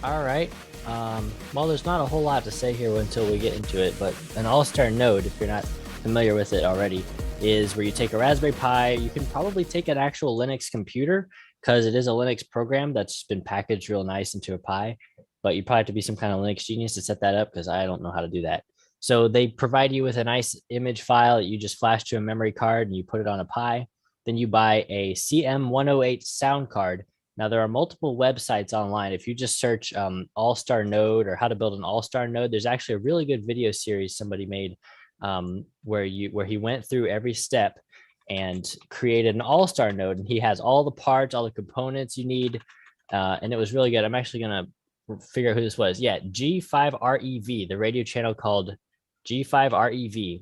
All right. Well, there's not a whole lot to say here until we get into it, but an AllStar Node, if you're not familiar with it already, is where you take a Raspberry Pi. You can probably take an actual Linux computer because it is a Linux program that's been packaged real nice into a Pi, but you probably have to be some kind of Linux genius to set that up because I don't know how to do that. So they provide you with a nice image file that you just flash to a memory card and you put it on a Pi. Then you buy a CM108 sound card. Now, there are multiple websites online. If you just search AllStar Node or how to build an AllStar Node, there's actually a really good video series somebody made where he went through every step and created an AllStar Node. And he has all the parts, all the components you need. And it was really good. I'm actually going to figure out who this was. Yeah, G5REV, the radio channel called G5REV,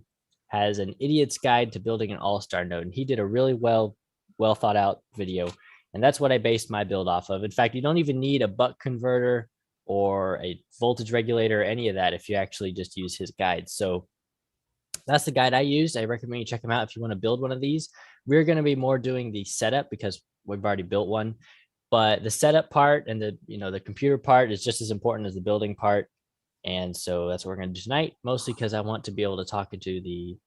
has an idiot's guide to building an AllStar Node. And he did a really well thought out video. And that's what I based my build off of. In fact, you don't even need a buck converter or a voltage regulator or any of that if you actually just use his guide. So that's the guide I used. I recommend you check him out if you want to build one of these. We're going to be more doing the setup because we've already built one. But the setup part and the computer part is just as important as the building part. And so that's what we're going to do tonight, mostly because I want to be able to talk into the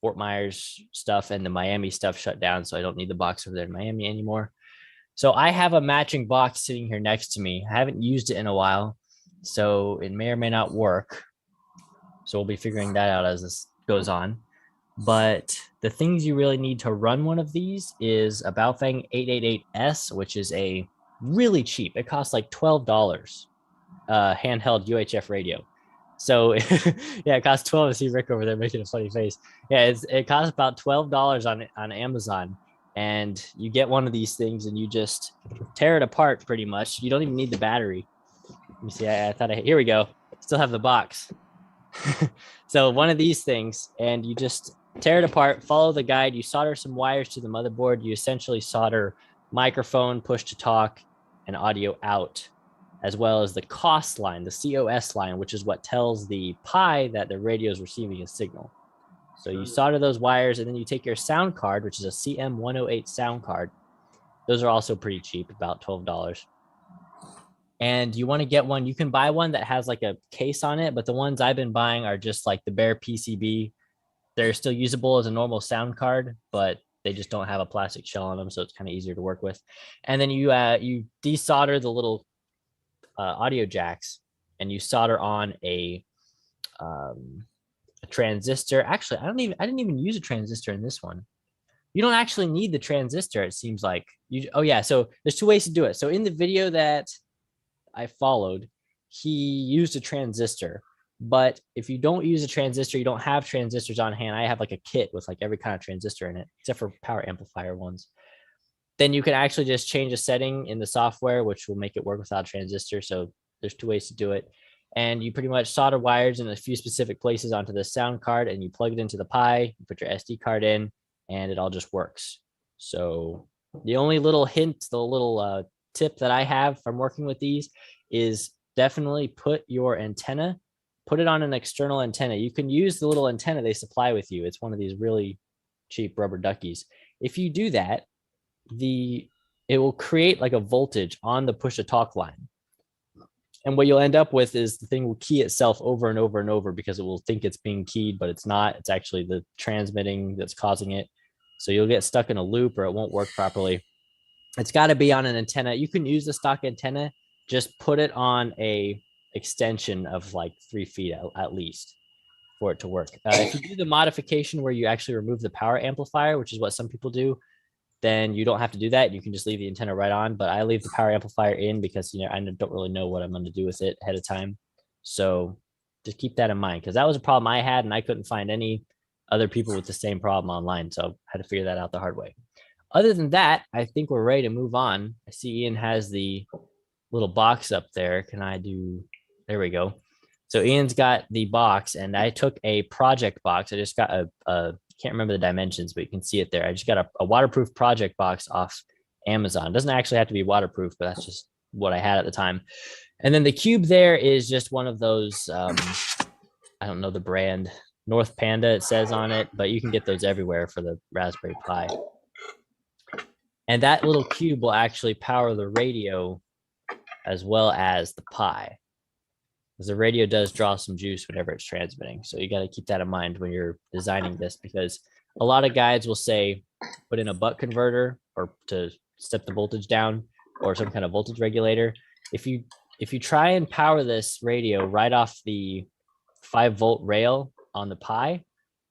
Fort Myers stuff and the Miami stuff shut down. So I don't need the box over there in Miami anymore. So I have a matching box sitting here next to me. I haven't used it in a while, so it may or may not work. So we'll be figuring that out as this goes on. But the things you really need to run one of these is a Baofeng 888S, which is a really cheap. It costs like $12 handheld UHF radio. So yeah, it costs 12. I see Rick over there making a funny face. Yeah, it costs about $12 on Amazon. And you get one of these things and you just tear it apart pretty much. You don't even need the battery. Let me see. Here we go. Still have the box. So one of these things, and you just tear it apart, follow the guide. You solder some wires to the motherboard. You essentially solder microphone, push to talk, and audio out, as well as the COS line, the COS line, which is what tells the Pi that the radio is receiving a signal. So you solder those wires, and then you take your sound card, which is a CM108 sound card. Those are also pretty cheap, about $12. And you want to get one. You can buy one that has like a case on it, but the ones I've been buying are just like the bare PCB. They're still usable as a normal sound card, but they just don't have a plastic shell on them, so it's kind of easier to work with. And then you desolder the little audio jacks, and you solder on a transistor. Actually, I didn't even use a transistor in this one. You don't actually need the transistor, it seems like. So there's two ways to do it. So in the video that I followed, he used a transistor. But if you don't use a transistor, you don't have transistors on hand. I have like a kit with like every kind of transistor in it, except for power amplifier ones. Then you can actually just change a setting in the software, which will make it work without a transistor. So there's two ways to do it. And you pretty much solder wires in a few specific places onto the sound card, and you plug it into the Pi, you put your SD card in, and it all just works. So the only little hint, the little tip that I have from working with these is definitely put your antenna, put it on an external antenna. You can use the little antenna they supply with you. It's one of these really cheap rubber duckies. If you do that, it will create like a voltage on the push to talk line. And what you'll end up with is the thing will key itself over and over and over because it will think it's being keyed, but it's not. It's actually the transmitting that's causing it. So you'll get stuck in a loop or it won't work properly. It's got to be on an antenna. You can use the stock antenna, just put it on a extension of like 3 feet at least for it to work. If you do the modification where you actually remove the power amplifier, which is what some people do, then you don't have to do that. You can just leave the antenna right on, but I leave the power amplifier in because, I don't really know what I'm going to do with it ahead of time. So just keep that in mind, because that was a problem I had and I couldn't find any other people with the same problem online. So I had to figure that out the hard way. Other than that, I think we're ready to move on. I see Ian has the little box up there. There we go. So Ian's got the box, and I took a project box. I just got a can't remember the dimensions, but you can see it there. I just got a waterproof project box off Amazon. It doesn't actually have to be waterproof, but that's just what I had at the time. And then the cube there is just one of those, I don't know the brand, North Panda it says on it, but you can get those everywhere for the Raspberry Pi. And that little cube will actually power the radio as well as the Pi. Because the radio does draw some juice whenever it's transmitting. So you got to keep that in mind when you're designing this, because a lot of guides will say put in a buck converter or to step the voltage down or some kind of voltage regulator. If you try and power this radio right off the 5-volt rail on the Pi,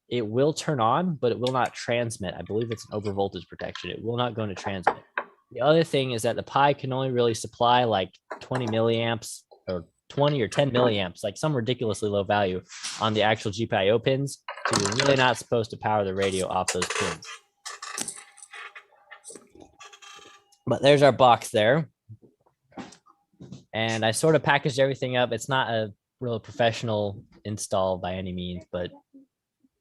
it will turn on, but it will not transmit. I believe it's an over voltage protection. It will not go into transmit. The other thing is that the Pi can only really supply like 20 milliamps or 20 or 10 milliamps, like some ridiculously low value on the actual GPIO pins. So you're really not supposed to power the radio off those pins. But there's our box there. And I sort of packaged everything up. It's not a real professional install by any means, but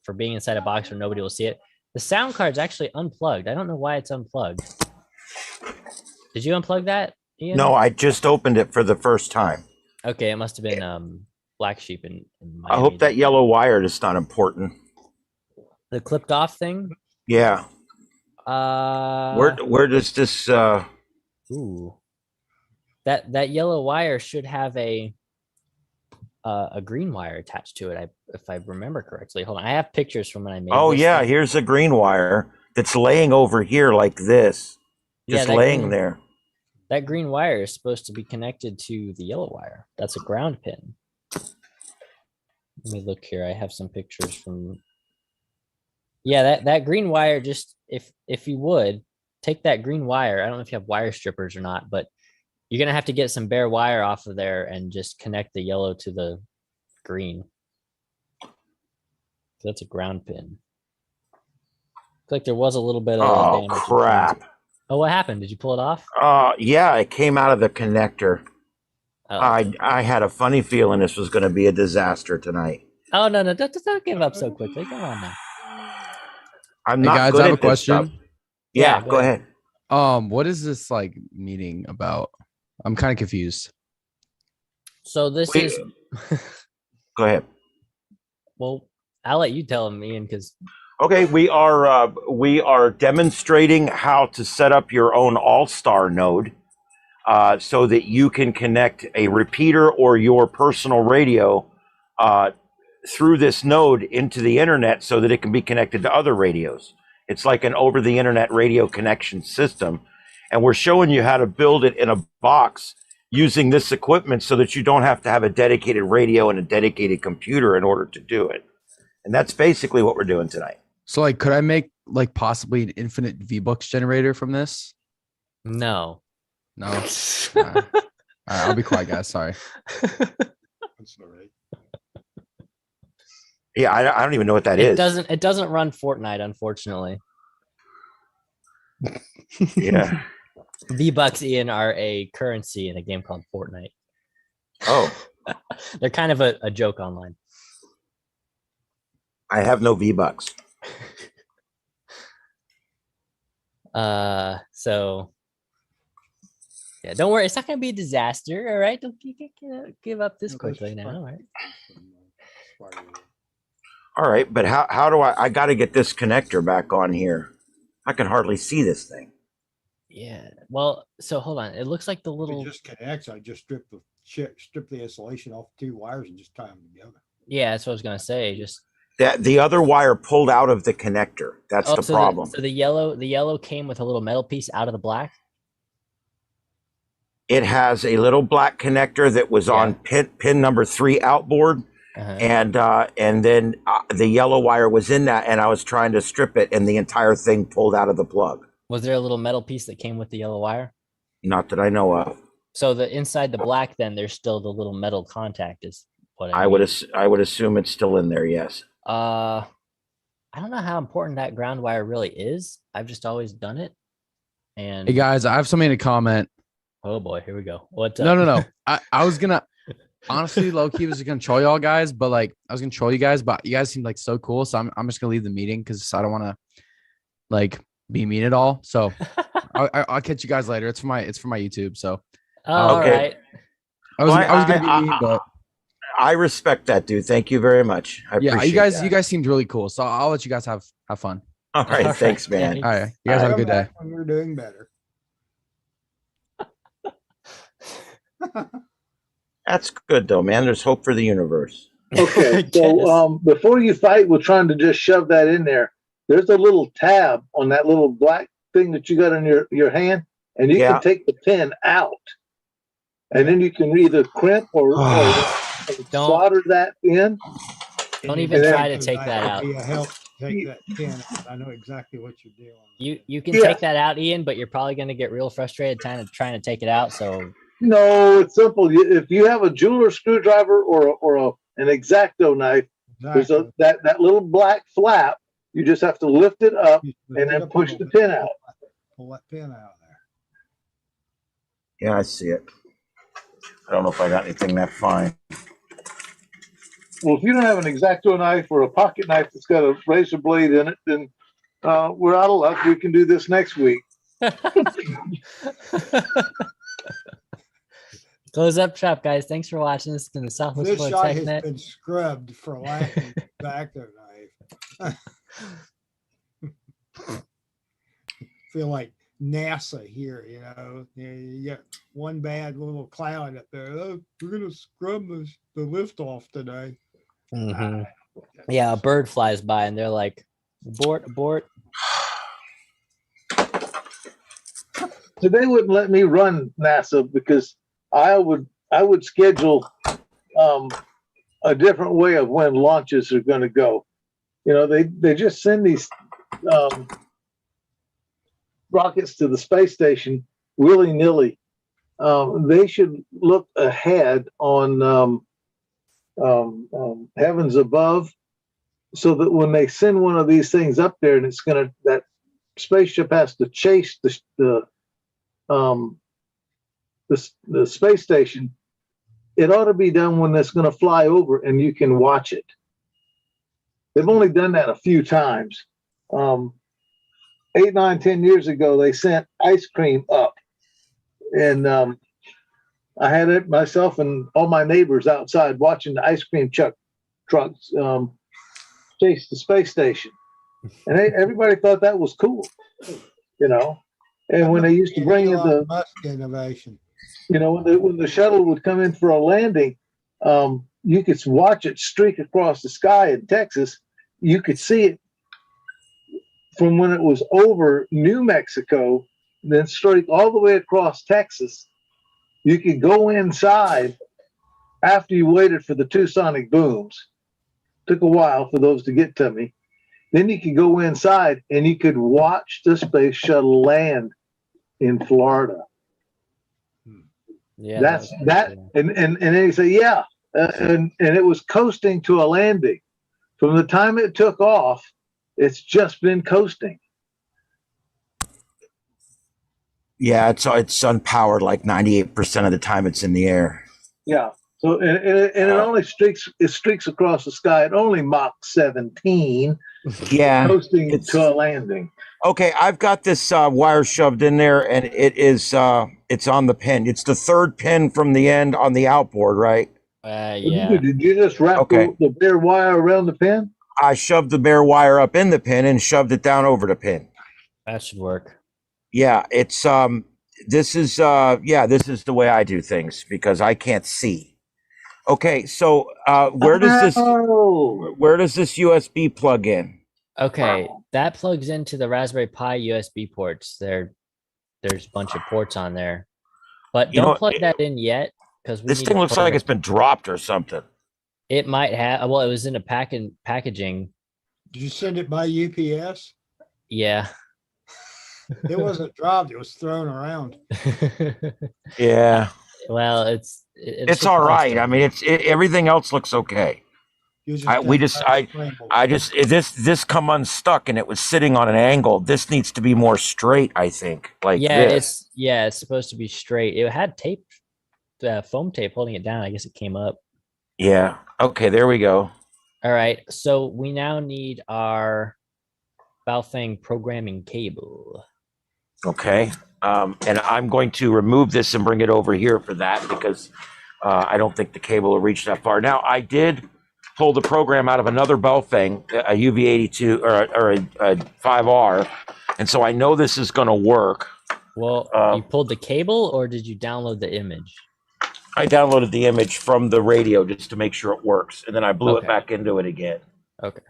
for being inside a box where nobody will see it. The sound card's actually unplugged. I don't know why it's unplugged. Did you unplug that, Ian? No, I just opened it for the first time. Okay, it must have been Black Sheep in Miami. I hope that yellow wire is not important. The clipped off thing? Yeah. Where does this Ooh. That yellow wire should have a green wire attached to it, if I remember correctly. Hold on, I have pictures from when I made this yeah, thing. here's a green wire that's laying over here like this. Just laying there. That green wire is supposed to be connected to the yellow wire. That's a ground pin. Let me look here. I have some pictures from. Yeah, that green wire, just if you would take that green wire. I don't know if you have wire strippers or not, but you're going to have to get some bare wire off of there and just connect the yellow to the green. That's a ground pin. Looks like there was a little bit of damage. Oh, crap. Oh, what happened? Did you pull it off? Yeah, it came out of the connector. Oh. I had a funny feeling this was going to be a disaster tonight. Oh, no, don't give up so quickly. Come on now. I'm not guys, good I have at a question. Stuff. Yeah, go ahead. What is this like meeting about? I'm kind of confused. So this is. Go ahead. Well, I'll let you tell him, Ian, because. Okay, we are demonstrating how to set up your own AllStar node, so that you can connect a repeater or your personal radio through this node into the internet, so that it can be connected to other radios. It's like an over-the-internet radio connection system, and we're showing you how to build it in a box using this equipment, so that you don't have to have a dedicated radio and a dedicated computer in order to do it. And that's basically what we're doing tonight. So, like, could I make like possibly an infinite V-Bucks generator from this? No. No. All right, I'll be quiet, guys. Sorry. That's all right. Yeah, I don't even know what that is. It doesn't run Fortnite, unfortunately. Yeah. V-Bucks, Ian, are a currency in a game called Fortnite. Oh. They're kind of a joke online. I have no V-Bucks. So yeah, don't worry, it's not gonna be a disaster. All right, don't give up this quickly now. All right. All right, but how do I got to get this connector back on here? I can hardly see this thing. Yeah, well, so hold on. It looks like the little. It just connects. I just strip the insulation off 2 wires and just tie them together. Yeah, that's what I was gonna say. Just that the other wire pulled out of the connector. That's the problem. So the yellow came with a little metal piece out of the black. It has a little black connector that was on pin number 3 outboard, and then the yellow wire was in that, and I was trying to strip it, and the entire thing pulled out of the plug. Was there a little metal piece that came with the yellow wire? Not that I know of. So the inside the black, then there's still the little metal contact, is what I would assume it's still in there. Yes. I don't know how important that ground wire really is. I've just always done it. And hey guys, I have something to comment. Oh boy, here we go. What's up? No. I was gonna honestly low key was gonna troll y'all guys, but like I was gonna troll you guys, but you guys seem like so cool. So I'm just gonna leave the meeting because I don't want to like be mean at all. So I'll catch you guys later. It's for my YouTube. So all right. I was gonna be mean, but I respect that, dude. Thank you very much. I appreciate you guys seemed really cool. So I'll let you guys have fun. All right, thanks, man. All right, you guys have a good day. When we're doing better. That's good though, man. There's hope for the universe. Okay, so before you fight with trying to just shove that in there, there's a little tab on that little black thing that you got in your hand, and you can take the pin out, and then you can either crimp or solder that in. Don't even try to take that out. Help take that pin out. I know exactly what you're doing. You can take that out, Ian, but you're probably going to get real frustrated trying to take it out. So no, it's simple. If you have a jeweler screwdriver or an X-Acto knife, there's that little black flap. You just have to lift it up and then push the pin out. Pull that pin out there. Yeah, I see it. I don't know if I got anything that fine. Well, if you don't have an X-Acto knife or a pocket knife that's got a razor blade in it, then we're out of luck. We can do this next week. Close up shop, guys. Thanks for watching this in the Southwest This Florida shot Tech has Net. been scrubbed for lack of X-Acto knife. Feel like NASA here, you know. You got one bad little cloud up there. Oh, we're gonna scrub the lift off today. Mm-hmm. Yeah, a bird flies by and they're like, abort. So they wouldn't let me run NASA because I would schedule a different way of when launches are going to go. You know, they just send these rockets to the space station willy-nilly. They should look ahead on heavens above, so that when they send one of these things up there, and that spaceship has to chase the space station, it ought to be done when it's going to fly over and you can watch it. They've only done that a few times. 8, 9, 10 years ago, they sent ice cream up, and I had it myself and all my neighbors outside watching the ice cream trucks chase the space station, and everybody thought that was cool, you know. And when they used to bring in the Musk innovation, you know, when the shuttle would come in for a landing, you could watch it streak across the sky in Texas. You could see it from when it was over New Mexico, then streak all the way across Texas. You could go inside after you waited for the 2 sonic booms. Took a while for those to get to me. Then you could go inside and you could watch the space shuttle land in Florida. Yeah, That's that. And then you say, yeah. And it was coasting to a landing. From the time it took off, it's just been coasting. Yeah, it's unpowered like 98% of the time it's in the air. Yeah. So and it only streaks across the sky at only Mach 17. Yeah, Coasting to a landing. Okay, I've got this wire shoved in there, and it's on the pin. It's the 3rd pin from the end on the outboard, right? Yeah. Did you just wrap the bare wire around the pin? I shoved the bare wire up in the pin and shoved it down over the pin. That should work. Yeah, it's this is the way I do things because I can't see. Okay, so where does this USB plug in? Okay, that plugs into the Raspberry Pi USB ports. There's a bunch of ports on there, but don't plug that in yet because this thing looks like it's been dropped or something. It might have. Well, it was in a packaging. Did you send it by UPS? Yeah. It wasn't dropped. It was thrown around. Yeah. Well, it's all right. I mean, everything else looks okay. This come unstuck and it was sitting on an angle. This needs to be more straight, I think. Like this. It's supposed to be straight. It had tape, foam tape holding it down. I guess it came up. Yeah. Okay, there we go. All right. So we now need our Baofeng programming cable. Okay. And I'm going to remove this and bring it over here for that because I don't think the cable will reach that far. Now, I did pull the program out of another Baofeng, a UV82 or a 5R, and so I know this is going to work. Well, you pulled the cable or did you download the image? I downloaded the image from the radio just to make sure it works, and then I blew it Okay. back into it again. Okay.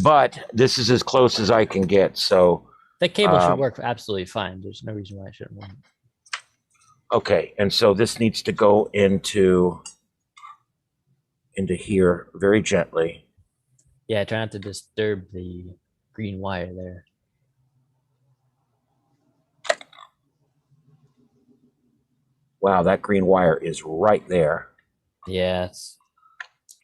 But this is as close as I can get. So The cable should work absolutely fine. There's no reason why it shouldn't work. okay, and so this needs to go into here very gently. Yeah, try not to disturb the green wire there. Wow, that green wire is right there. Yeah,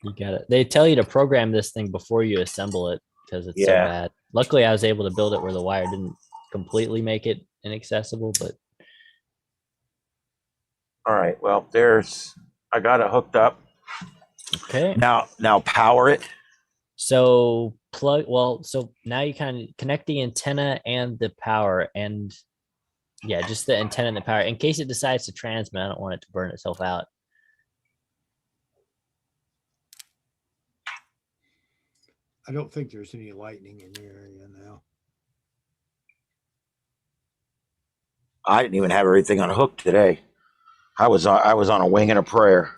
you got it. They tell you to program this thing before you assemble it because it's so Yeah. bad. Luckily, I was able to build it where the wire didn't completely make it inaccessible, but All right, well, I got it hooked up. okay. Now power it. So so now you kind of connect the antenna and the power, and yeah, just the antenna and the power. In case it decides to transmit, I don't want it to burn itself out. I don't think there's any lightning in the area now. I didn't even have everything on hook today. I was on a wing and a prayer.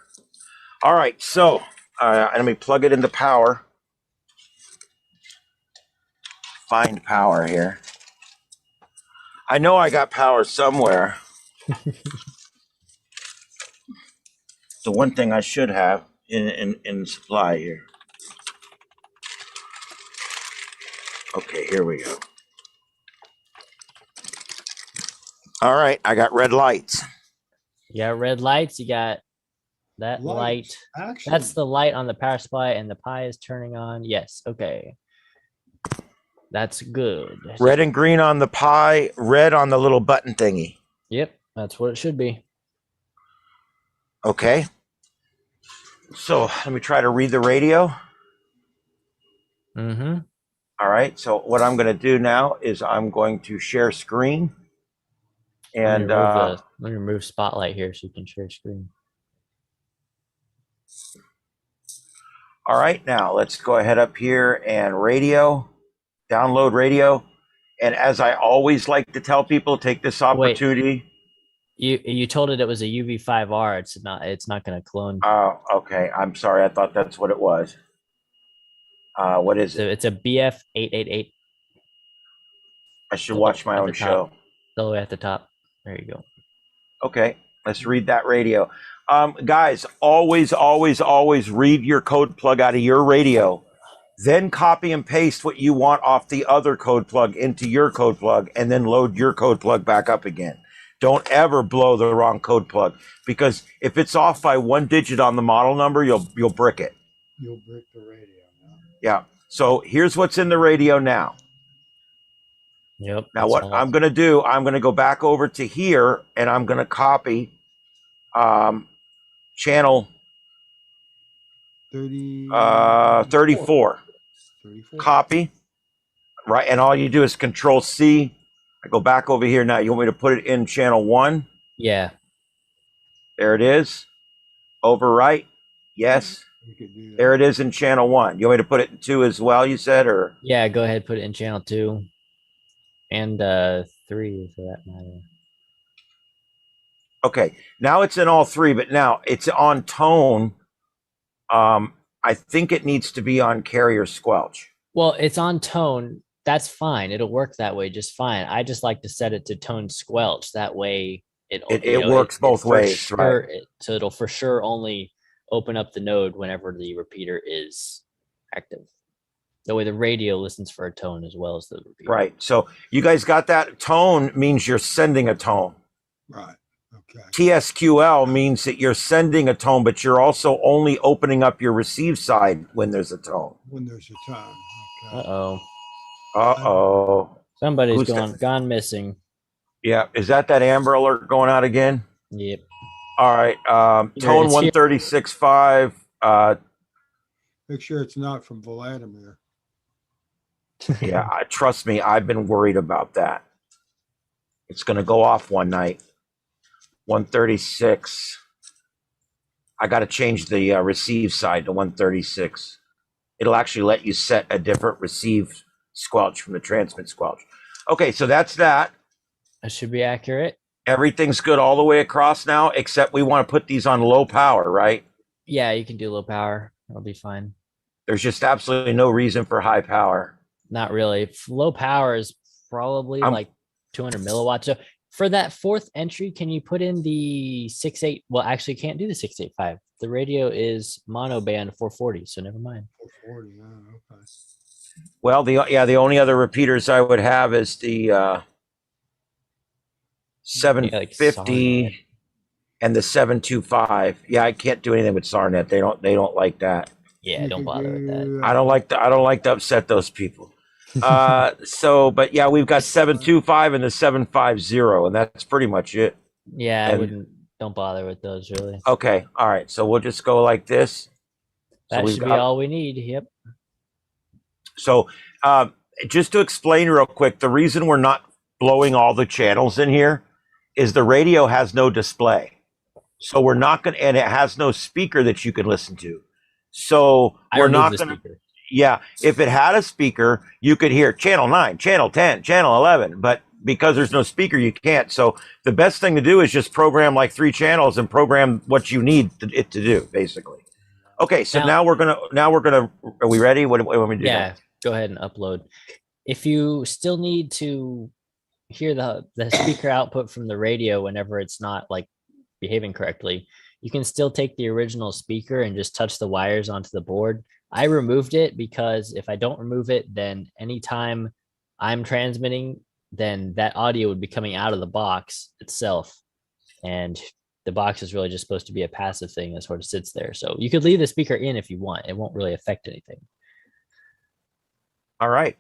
All right, so let me plug it into power. Find power here. I know I got power somewhere. The one thing I should have in supply here. Okay, here we go. All right, I got red lights. You got red lights. You got that light. Actually, That's the light on the power supply, and the Pi is turning on. Yes. Okay. That's good. Red and green on the Pi, red on the little button thingy. Yep. That's what it should be. Okay. So let me try to read the radio. Mm-hmm. All right. So what I'm going to do now is I'm going to share screen. And let me remove spotlight here so you can share screen. all right, now let's go ahead up here and radio, download radio. And as I always like to tell people, take this opportunity. You told it was a UV5R. It's not going to clone. Oh, okay. I'm sorry. I thought that's what it was. What is So it? it's a BF888. I should watch my at own the top. show. All the way at the top. There you go. Okay, let's read that radio. Guys, always read your code plug out of your radio. Then copy and paste what you want off the other code plug into your code plug, and then load your code plug back up again. Don't ever blow the wrong code plug, because if it's off by one digit on the model number, you'll brick it. you'll break the radio now. Yeah. So here's what's in the radio now. Yep. Now that's what all. I'm going to do, I'm going to go back over to here, and I'm going to copy channel 34. 34. Copy. Right, and all you do is Control C. I go back over here now. You want me to put it in channel 1? Yeah. There it is. Overwrite. Yes. You could do that. There it is in channel 1. You want me to put it in 2 as well, you said, or? Yeah. Go ahead. Put it in channel 2 and 3 for that matter. Okay, now it's in all 3, but now it's on tone. I think it needs to be on carrier squelch. Well, it's on tone. That's fine. It'll work that way just fine. I just like to set it to tone squelch. That way It works both ways, right? So it'll for sure only open up the node whenever the repeater is active. That way the radio listens for a tone as well as the repeater. Right. So you guys got that? Tone means you're sending a tone. Right. Okay. TSQL means that you're sending a tone, but you're also only opening up your receive side when there's a tone. When there's a time. Okay. Uh-oh. Uh-oh. Somebody's Who's that? gone missing. Yeah. Is that Amber Alert going out again? Yep. All right. Tone it's here. 136.5. Make sure it's not from Vladimir. Yeah, trust me, I've been worried about that. It's going to go off one night. 136. I got to change the receive side to 136. It'll actually let you set a different receive squelch from the transmit squelch. Okay, so that's that. That should be accurate. Everything's good all the way across now, except we want to put these on low power, right? Yeah, you can do low power. It'll be fine. There's just absolutely no reason for high power. Not really. Low power is probably like 200 milliwatts. So for that fourth entry, can you put in the 6.8? Well, actually, you can't do the 6.85. The radio is mono band 440, so never mind. 440. Oh, okay. Well, the only other repeaters I would have is the 750 and the 725. Yeah, I can't do anything with SARnet. They don't like that. Yeah, don't bother with that. I don't like to upset those people. But yeah, we've got 725 and the 750, and that's pretty much it. Yeah, don't bother with those really. Okay, all right. So we'll just go like this. That should be all we need. Yep. So just to explain real quick, the reason we're not blowing all the channels in here is the radio has no display. So we're not going to, and it has no speaker that you can listen to. So we're not going to, yeah, if it had a speaker, you could hear channel 9, channel 10, channel 11, but because there's no speaker, you can't. So the best thing to do is just program like 3 channels and program what you need it to do, basically. Okay, so now we're gonna, are we ready? What do we want me to do? Yeah, go ahead and upload. If you still need to hear the speaker output from the radio whenever it's not like behaving correctly, you can still take the original speaker and just touch the wires onto the board. I removed it because if I don't remove it, then anytime I'm transmitting, then that audio would be coming out of the box itself. And the box is really just supposed to be a passive thing that sort of sits there. So you could leave the speaker in if you want. It won't really affect anything. All right.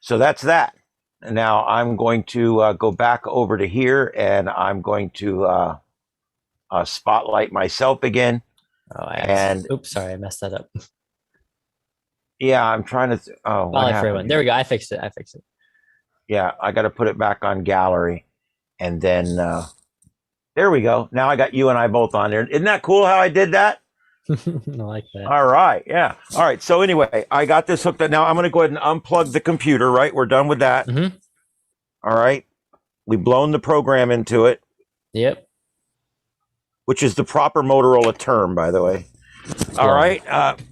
So that's that. And now I'm going to go back over to here, and I'm going to spotlight myself again. Oops, sorry, I messed that up. Yeah, I'm trying to. Spotlight for everyone. There we go. I fixed it. Yeah, I got to put it back on gallery, and then there we go. Now I got you and I both on there. Isn't that cool how I did that? I like that. All right. Yeah. All right. So anyway, I got this hooked up. Now I'm going to go ahead and unplug the computer, right? We're done with that. Mm-hmm. All right. We've blown the program into it. Yep. Which is the proper Motorola term, by the way. All right.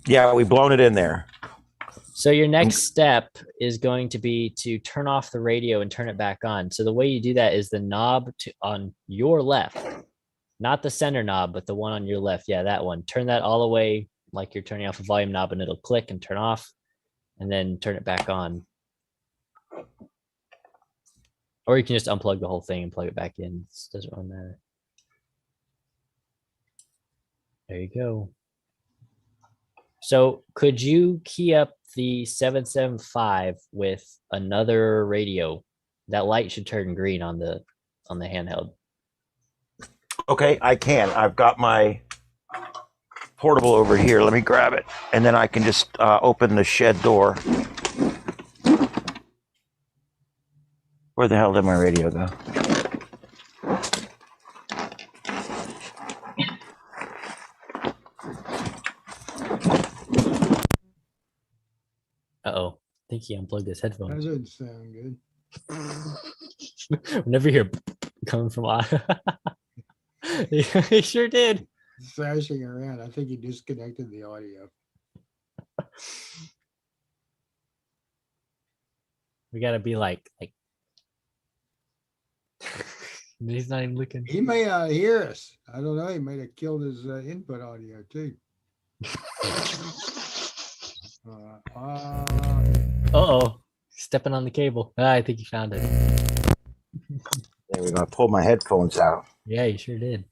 Yeah, we've blown it in there. So your next step is going to be to turn off the radio and turn it back on. So the way you do that is the knob on your left, not the center knob, but the one on your left. Yeah, that one. Turn that all the way like you're turning off a volume knob, and it'll click and turn off, and then turn it back on. Or you can just unplug the whole thing and plug it back in. It doesn't really matter. There you go. So could you key up the 775 with another radio? That light should turn green on the handheld. Okay, I can. I've got my portable over here. Let me grab it, and then I can just open the shed door. Where the hell did my radio go? Uh-oh. I think he unplugged his headphone. That doesn't sound good. Whenever you hear coming from audio. He sure did. Thrashing around. I think he disconnected the audio. We gotta be like he's not even looking. He may not hear us. I don't know. He may have killed his input audio too. Uh-oh. Stepping on the cable. I think he found it. There we go. I pulled my headphones out. Yeah, you sure did.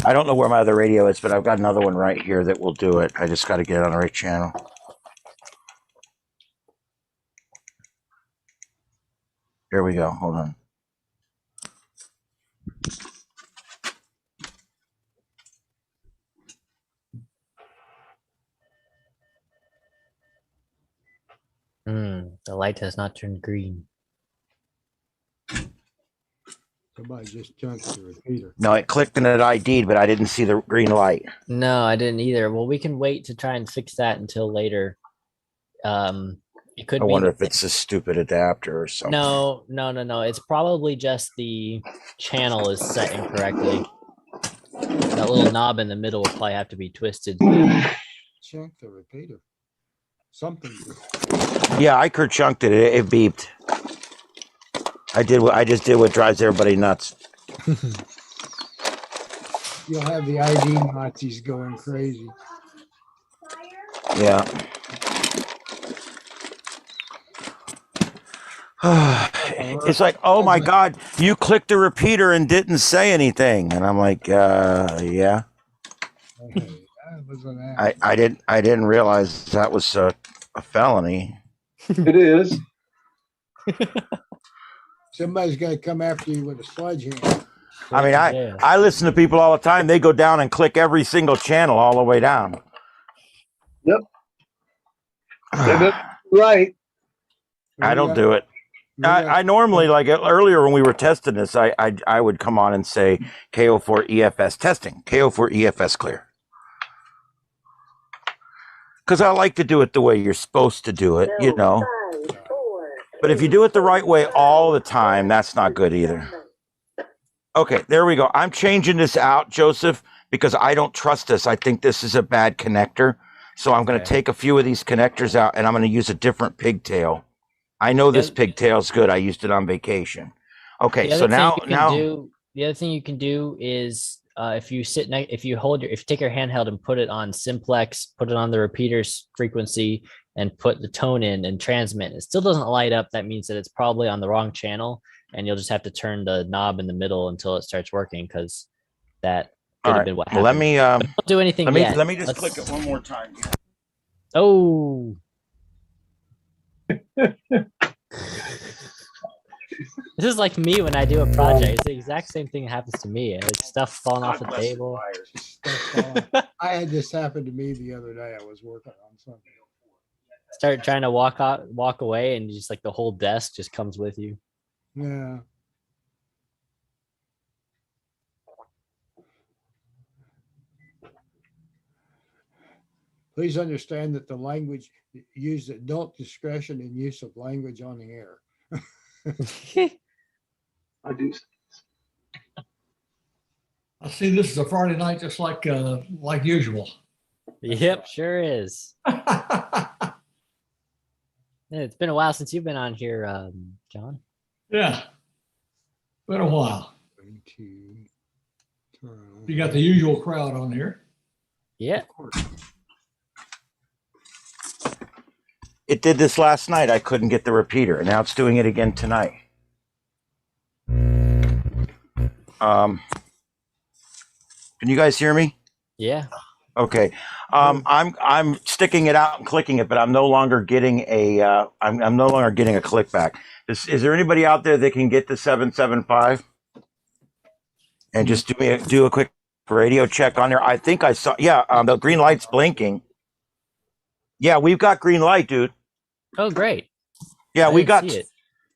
I don't know where my other radio is, but I've got another one right here that will do it. I just got to get it on the right channel. Here we go. Hold on. The light has not turned green. So Somebody just junked the repeater. No, it clicked and it ID'd, but I didn't see the green light. No, I didn't either. Well, we can wait to try and fix that until later. It could I be wonder that if it's a stupid adapter or something. No. It's probably just the channel is set incorrectly. That little knob in the middle will probably have to be twisted. Junk the repeater. Something. Yeah, I chunked it. It beeped. I just did what drives everybody nuts. You'll have the ID Nazis going crazy. Yeah. It's like, oh my God, you clicked the repeater and didn't say anything. And I'm like, yeah. I didn't realize that was a felony. It is. Somebody's got to come after you with a sledgehammer. I mean, I listen to people all the time. They go down and click every single channel all the way down. Yep. Right. I don't do it. I normally, like earlier when we were testing this, I would come on and say KO4 EFS testing, KO4 EFS clear. Because I like to do it the way you're supposed to do it, you know. But if you do it the right way all the time, that's not good either. Okay, there we go. I'm changing this out, Joseph, because I don't trust this. I think this is a bad connector. So I'm going to take a few of these connectors out, and I'm going to use a different pigtail. I know this pigtail's good. I used it on vacation. Okay, so now the other thing you can do is if you if you take your handheld and put it on simplex, put it on the repeater's frequency, and put the tone in and transmit, it still doesn't light up. That means that it's probably on the wrong channel, and you'll just have to turn the knob in the middle until it starts working, because that could have been what happened. Let me don't do anything yet. Let me just click it one more time. Oh. This is like me when I do a project. It's the exact same thing that happens to me. Like stuff falling off the table. I had this happen to me the other day. I was working on something. Start trying to walk away, and just like the whole desk just comes with you. Yeah. Please understand that the language use adult discretion in use of language on the air. I do. I see this is a Friday night just like usual. Yep, sure is. It's been a while since you've been on here, John. Yeah, been a while. You got the usual crowd on here. Yeah. It did this last night. I couldn't get the repeater, and now it's doing it again tonight. Can you guys hear me? Yeah. Okay. I'm sticking it out and clicking it, but I'm no longer getting a I'm no longer getting a click back. Is there anybody out there that can get the 775 and just do a quick radio check on there? I think I saw. Yeah, the green light's blinking. Yeah, we've got green light, dude. Oh, great. Yeah, we got it.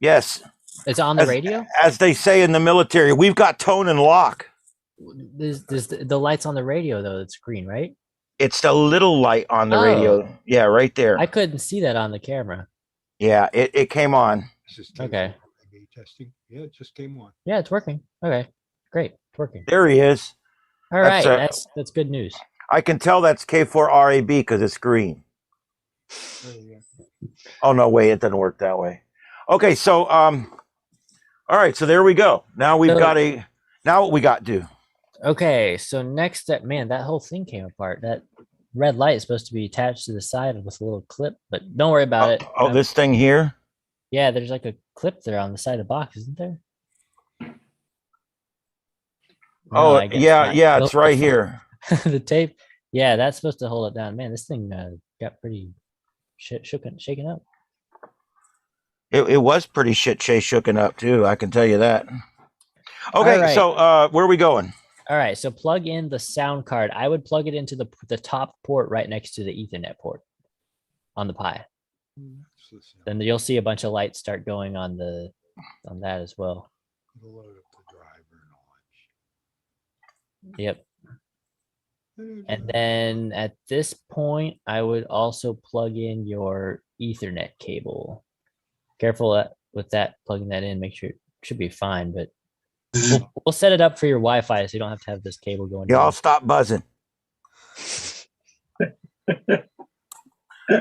Yes. It's on the radio? As they say in the military, we've got tone and lock. There's the lights on the radio, though. It's green, right? It's the little light on the radio. Yeah, right there. I couldn't see that on the camera. Yeah, it came on. Okay. Testing. Yeah, it just came on. Yeah, it's working. Okay, great. It's working. There he is. All right, that's good news. I can tell that's K4RAB because it's green. Oh, no, wait, it doesn't work that way. Okay, so, all right, so there we go. Now we've got now what we got to do. Okay, so next step, man, that whole thing came apart. That red light is supposed to be attached to the side with a little clip, but don't worry about it. Oh, this thing here? Yeah, there's like a clip there on the side of the box, isn't there? Oh, yeah, it's right here. The tape. Yeah, that's supposed to hold it down. Man, this thing got pretty shaken up. It was pretty shooken up too. I can tell you that. Okay, right. So where are we going? All right, so plug in the sound card. I would plug it into the top port right next to the Ethernet port on the Pi. Then you'll see a bunch of lights start going on that as well. Load up the drive Yep. And then at this point, I would also plug in your Ethernet cable. Careful with that, plugging that in. Make sure it should be fine, but we'll set it up for your Wi-Fi so you don't have to have this cable going. Y'all stop buzzing.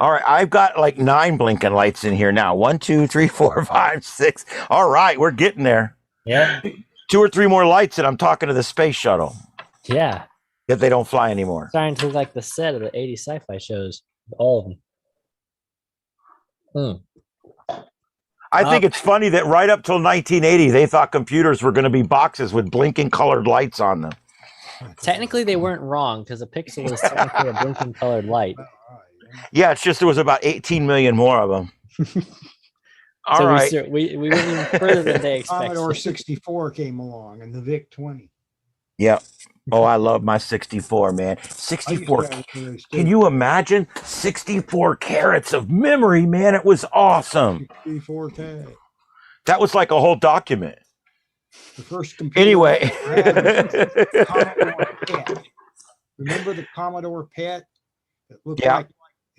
All right, I've got like 9 blinking lights in here now. 1, 2, 3, 4, 5, 6. All right, we're getting there. Yeah. 2 or 3 more lights, and I'm talking to the space shuttle. Yeah. If they don't fly anymore. Starting to look like the set of the 80s sci-fi shows. All of them. I think it's funny that right up till 1980, they thought computers were going to be boxes with blinking colored lights on them. Technically, they weren't wrong because a pixel is technically a blinking colored light. Yeah, it's just there was about 18 million more of them. All so right. We went even further than they expected. Commodore 64 came along and the VIC-20. Yep. Oh, I love my 64, man. 64. Can you imagine 64 carats of memory, man? It was awesome. 64K. That was like a whole document. The first computer. Anyway. Commodore PET. Remember the Commodore PET? It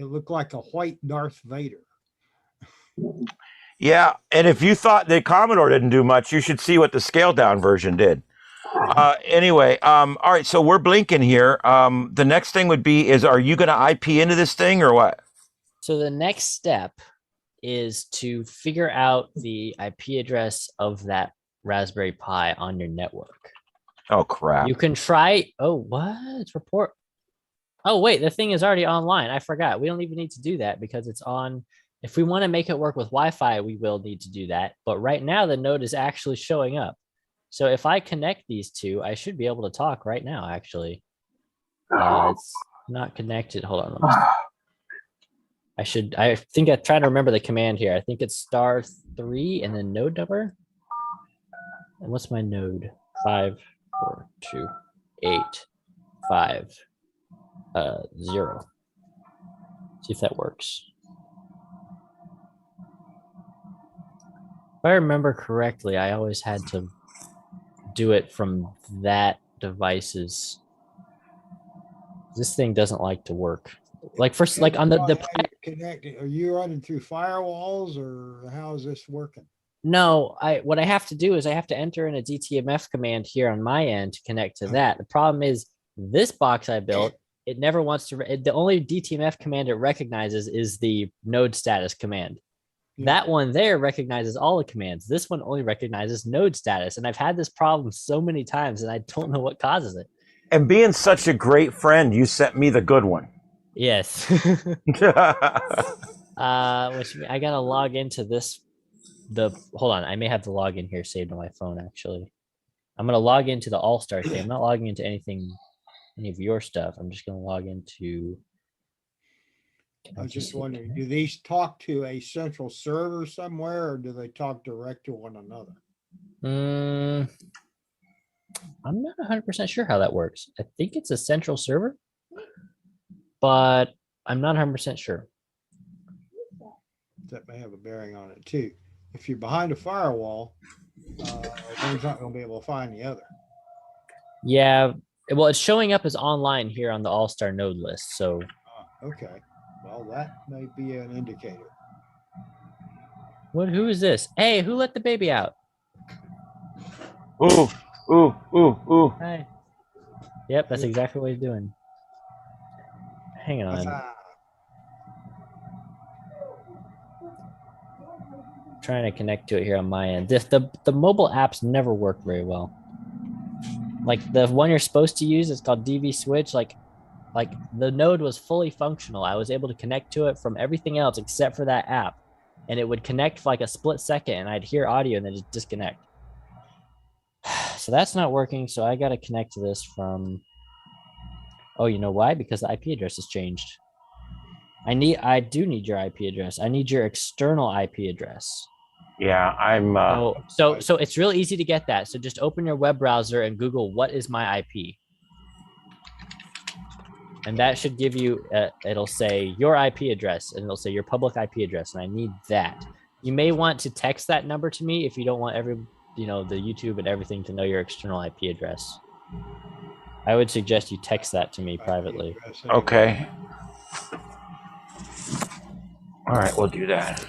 looked like a white Darth Vader. Yeah, and if you thought the Commodore didn't do much, you should see what the scaled down version did. Anyway, all right, so we're blinking here. The next thing would be are you going to IP into this thing or what? So the next step is to figure out the IP address of that Raspberry Pi on your network. Oh, crap. You can try. Oh, what? It's report. Oh, wait, the thing is already online. I forgot. We don't even need to do that because it's on. If we want to make it work with Wi-Fi, we will need to do that. But right now, the node is actually showing up. So if I connect these two, I should be able to talk right now, actually. It's not connected. Hold on. I think I'm trying to remember the command here. I think it's *3 and then node number. And what's my node? 5, 4, 2, 8, 5, 0. See if that works. If I remember correctly, I always had to do it from that device's. This thing doesn't like to work. Like first, like on the connecting. Are you running through firewalls or how is this working? No, what I have to do is I have to enter in a DTMF command here on my end to connect to that. The problem is this box I built, it never wants to. The only DTMF command it recognizes is the node status command. Yeah. That one there recognizes all the commands. This one only recognizes node status. And I've had this problem so many times and I don't know what causes it. And being such a great friend, you sent me the good one. Yes. Which I got to log into this. Hold on. I may have the login here saved on my phone, actually. I'm going to log into the AllStar thing. I'm not logging into any of your stuff. I'm just going to log into. I was just wondering, do these talk to a central server somewhere or do they talk direct to one another? I'm not 100% sure how that works. I think it's a central server, but I'm not 100% sure. That may have a bearing on it too. If you're behind a firewall, one's not going to be able to find the other. Yeah, well, it's showing up as online here on the AllStar node list. So, okay. Well, that may be an indicator. Who is this? Hey, who let the baby out? Ooh. Hi. Yep, that's exactly what he's doing. Hang on. Trying to connect to it here on my end. The mobile apps never work very well. Like the one you're supposed to use is called DVSwitch. Like the node was fully functional. I was able to connect to it from everything else except for that app. And it would connect for like a split second and I'd hear audio and then just disconnect. So that's not working. So I got to connect to this from, oh, you know why? Because the IP address has changed. I do need your IP address. I need your external IP address. Yeah, I'm. So it's really easy to get that. So just open your web browser and Google what is my IP. And that should give you, it'll say your IP address and it'll say your public IP address. And I need that. You may want to text that number to me if you don't want the YouTube and everything to know your external IP address. I would suggest you text that to me privately. Okay. All right, we'll do that.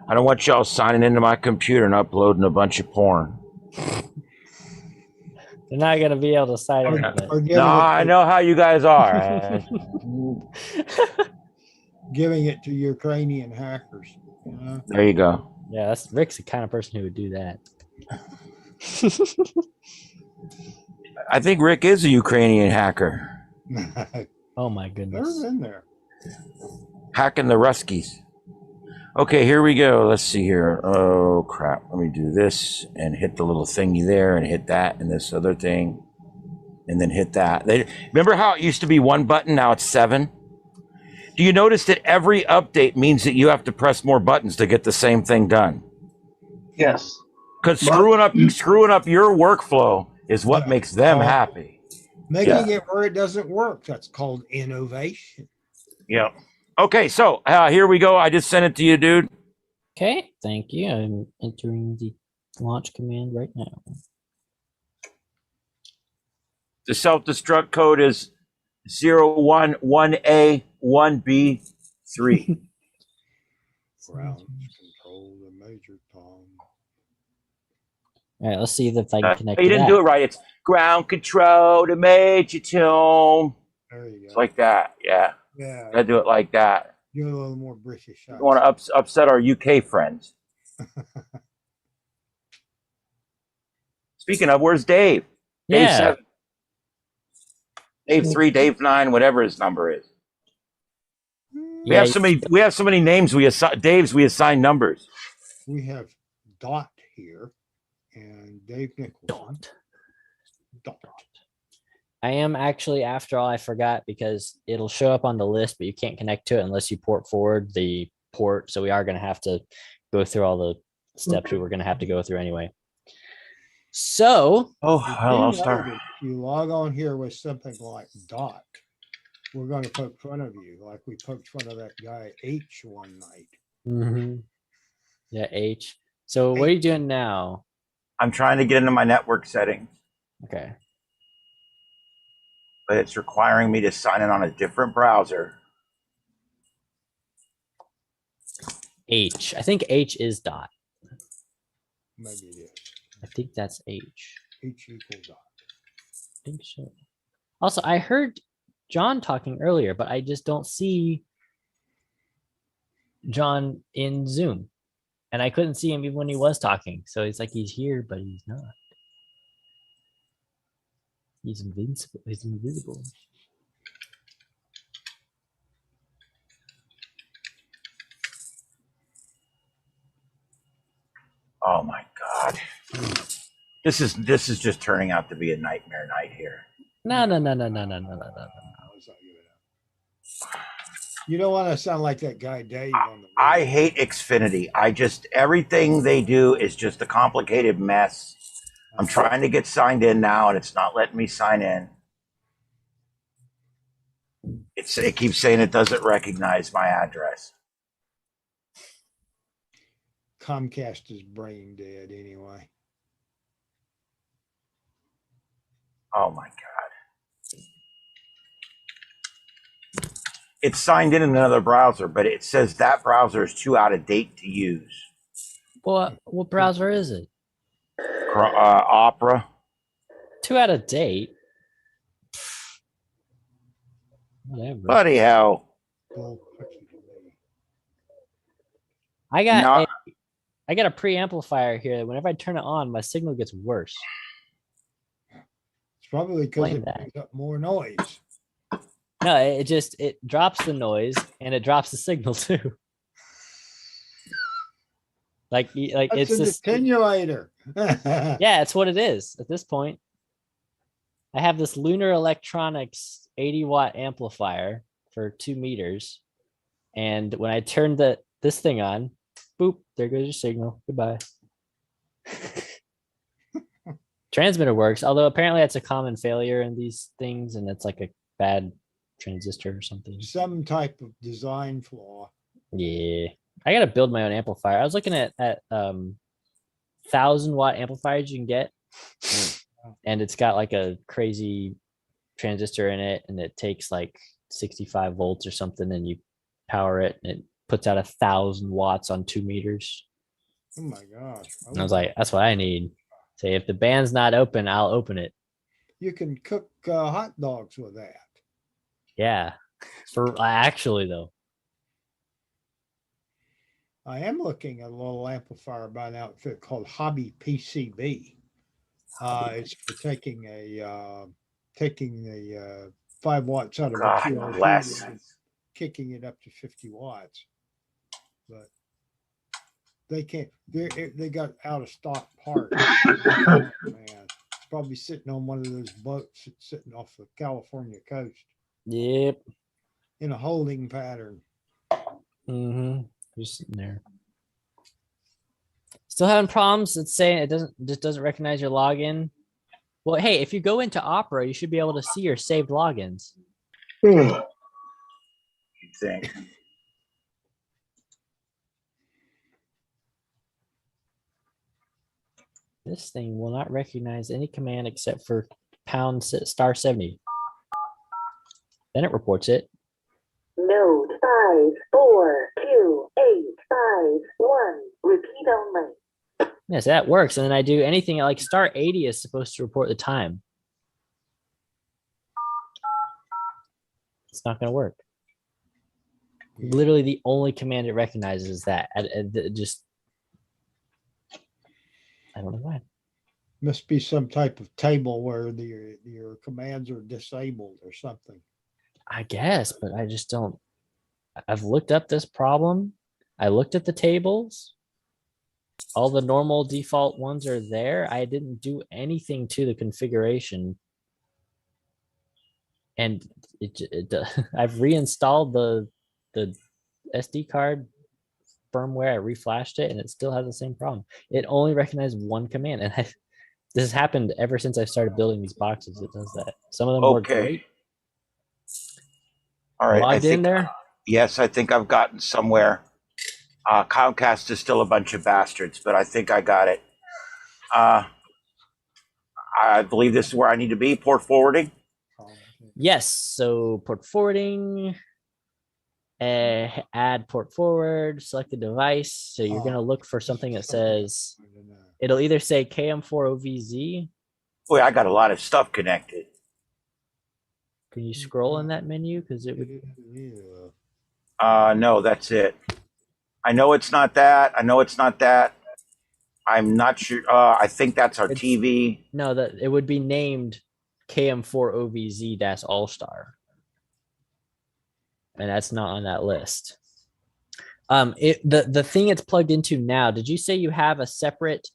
I don't want y'all signing into my computer and uploading a bunch of porn. They're not gonna be able to sign in. No, I know how you guys are. Giving it to Ukrainian hackers. You know? There you go. Yeah, that's Rick's the kind of person who would do that. I think Rick is a Ukrainian hacker. Oh my Never goodness. been there. Hacking the Ruskies. Okay, here we go. Let's see here. Oh, crap. Let me do this and hit the little thingy there and hit that and this other thing. And then hit that. Remember how it used to be one button? Now it's 7? Do you notice that every update means that you have to press more buttons to get the same thing done? Yes. Because screwing up your workflow is what makes them happy. Making it where it doesn't work. That's called innovation. Yeah. Okay, so here we go. I just sent it to you, dude. Okay, thank you. I'm entering the launch command right now. The self-destruct code is 011A1B3. Ground control the major tom. All right, let's see if I can connect. You to didn't that. do it right. It's ground control to major tom. There you go. It's like that. Yeah. Yeah. Gotta do it like that. Give it a little more British. You want to upset our UK friends. Speaking of, where's Dave? Dave Yeah. 7. Dave 3, Dave 9, whatever his number is. We have so many names we assign Dave's we assign numbers. We have Dot here and Dave Nicholson. Dot. I am actually, after all, I forgot because it'll show up on the list, but you can't connect to it unless you port forward the port. So we are going to have to go through all the steps we were going to have to go through anyway. So, I'll start. If you log on here with something like Dot, we're going to poke fun of you like we poked fun of that guy H one night. Yeah, H. So what are you doing now? I'm trying to get into my network settings, Okay. but it's requiring me to sign in on a different browser. H. I think H is Dot. Maybe it is. I think that's H. H equal Dot. I think so. Also, I heard John talking earlier, but I just don't see John in Zoom. And I couldn't see him even when he was talking. So it's like he's here, but he's not. He's invincible. He's invisible. Oh my God. This is just turning out to be a nightmare night here. No. You don't want to sound like that guy Dave on the I hate Xfinity. Everything they do is just a complicated mess. I'm trying to get signed in now and it's not letting me sign in. It keeps saying it doesn't recognize my address. Comcast is brain dead anyway. Oh my God. It's signed in another browser, but it says that browser is too out of date to use. What browser is it? Opera. Too out of date. Whatever. Bloody hell. Bull. I got a preamplifier here that whenever I turn it on, my signal gets worse. It's probably because Blame it that. brings up more noise. No, it drops the noise and it drops the signal too. Like That's it's an just attenuator. yeah, it's what it is at this point. I have this Lunar Electronics 80-watt amplifier for 2 meters, and when I turn this thing on, boop, there goes your signal. Goodbye. Transmitter works, although apparently that's a common failure in these things, and it's like a bad transistor or something. Some type of design flaw. Yeah, I gotta build my own amplifier. I was looking at 1,000-watt amplifiers you can get and it's got like a crazy transistor in it, and it takes like 65 volts or something, and you power it, and it puts out 1,000 watts on 2 meters. Oh my gosh. And I was like, that's what I need. Say, if the band's not open, I'll open it. You can cook hot dogs with that. Yeah. For actually though. I am looking at a little amplifier by an outfit called Hobby PCB. It's for taking the 5 watts out of a God PLC bless. and kicking it up to 50 watts. But they can't. They got out of stock parts. Oh, man, it's probably sitting on one of those boats that's sitting off the California coast Yep. in a holding pattern. Mm-hmm. Just sitting there. Still having problems. It's saying it doesn't recognize your login. Well, hey, if you go into Opera, you should be able to see your saved logins. You think? This thing will not recognize any command except for **70. Then it reports it. Node 5428551. Repeat only. Yes, that works. And then I do anything like *80 is supposed to report the time. It's not going to work. Literally, the only command it recognizes is that. I don't know why. Must be some type of table where your commands are disabled or something. I guess, but I just don't. I've looked up this problem. I looked at the tables. All the normal default ones are there. I didn't do anything to the configuration. And I've reinstalled the SD card firmware. I reflashed it, and it still has the same problem. It only recognized one command, and this has happened ever since I started building these boxes. It does that. Some of them work great. All right. Logged in there? Yes, I think I've gotten somewhere. Comcast is still a bunch of bastards, but I think I got it. I believe this is where I need to be. Port forwarding. Yes. So port forwarding. Add port forward. Select the device. So you're going to look for something that says. It'll either say KM4OVZ. Boy, I got a lot of stuff connected. Can you scroll in that menu? Because it would. No, that's it. I know it's not that. I'm not sure. I think that's our TV. No, that it would be named KM4OVZ-AllStar. And that's not on that list. The thing it's plugged into now, did you say you have a separate?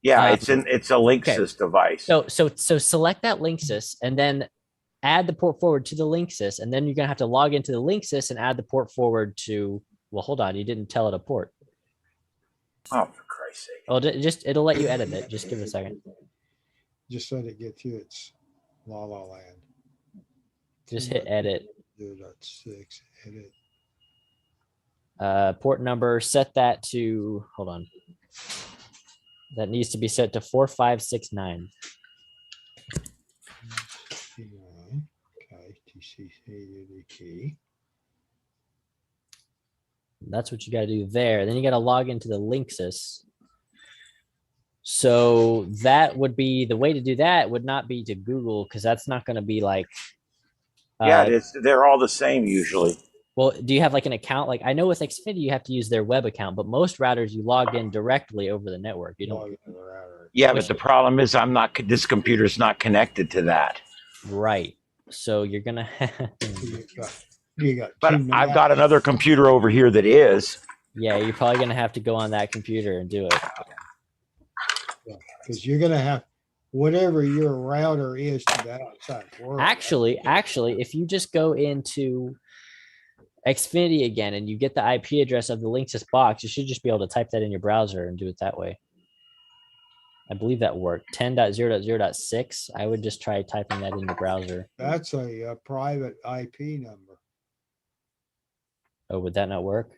Yeah, it's a Linksys device. So select that Linksys and then add the port forward to the Linksys, and then you're gonna have to log into the Linksys and add the port forward to. Well, hold on, you didn't tell it a port. Oh, for Christ's sake! Oh, it'll let you edit it. Just give it a second. Just let it get to its La La Land. Just hit edit. 0.6 edit. Port number. Set that to. Hold on. That needs to be set to 4569. Okay, TCC key. That's what you got to do there. Then you got to log into the Linksys. So that would be the way to do that. Would not be to Google, because that's not going to be like. Yeah, they're all the same usually. Well, do you have like an account? Like I know with Xfinity you have to use their web account, but most routers you log in directly over the network. You don't. Yeah, but the problem is this computer's not connected to that. Right. So you're gonna. But I've got another computer over here that is. Yeah, you're probably gonna have to go on that computer and do it. Because you're gonna have whatever your router is to the outside world. Actually, if you just go into Xfinity again and you get the IP address of the Linksys box, you should just be able to type that in your browser and do it that way. I believe that worked. 10.0.0.6. I would just try typing that in your browser. That's a private IP number. Oh, would that not work?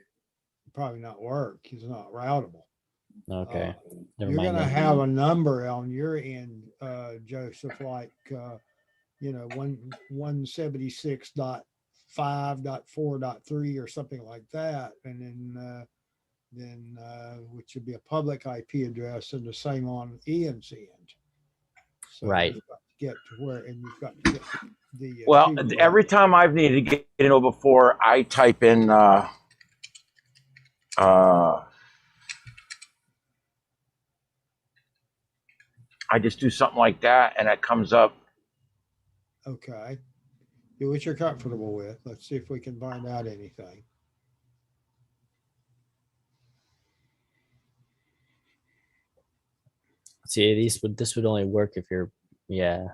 Probably not work. It's not routable. Okay. Never You're mind gonna then. have a number on your end, Joseph, like, 176.5.4.3 or something like that. And then which would be a public IP address, and the same on Ian's end. So Right. you've got to get to where, and you've got to get the Well, two- every time I've needed to get into it before, I type in I just do something like that, and it comes up. Okay. Do what you're comfortable with. Let's see if we can find out anything. See, this would only work if you're, yeah.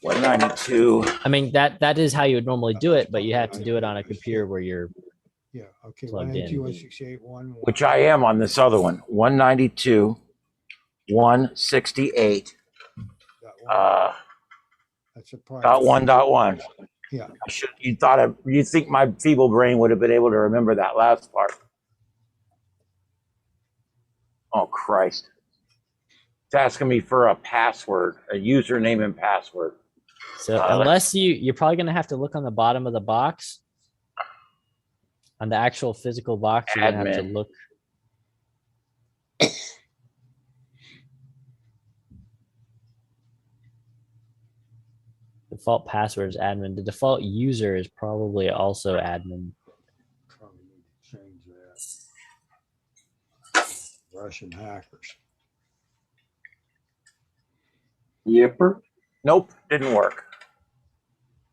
192. I mean, that is how you would normally do it, but you have to do it on a computer where you're Yeah. Okay. Plugged in. 192.168.1. Which I am on this other one. 192, 168, That's a private. .1.1. Yeah. You think my feeble brain would have been able to remember that last part? Oh Christ! It's asking me for a password, a username and password. so unless you're probably gonna have to look on the bottom of the box. On the actual physical box, you're gonna have to Admin. look. Default password is admin. The default user is probably also admin. Probably need to change that. Russian hackers. Yipper. Nope, didn't work.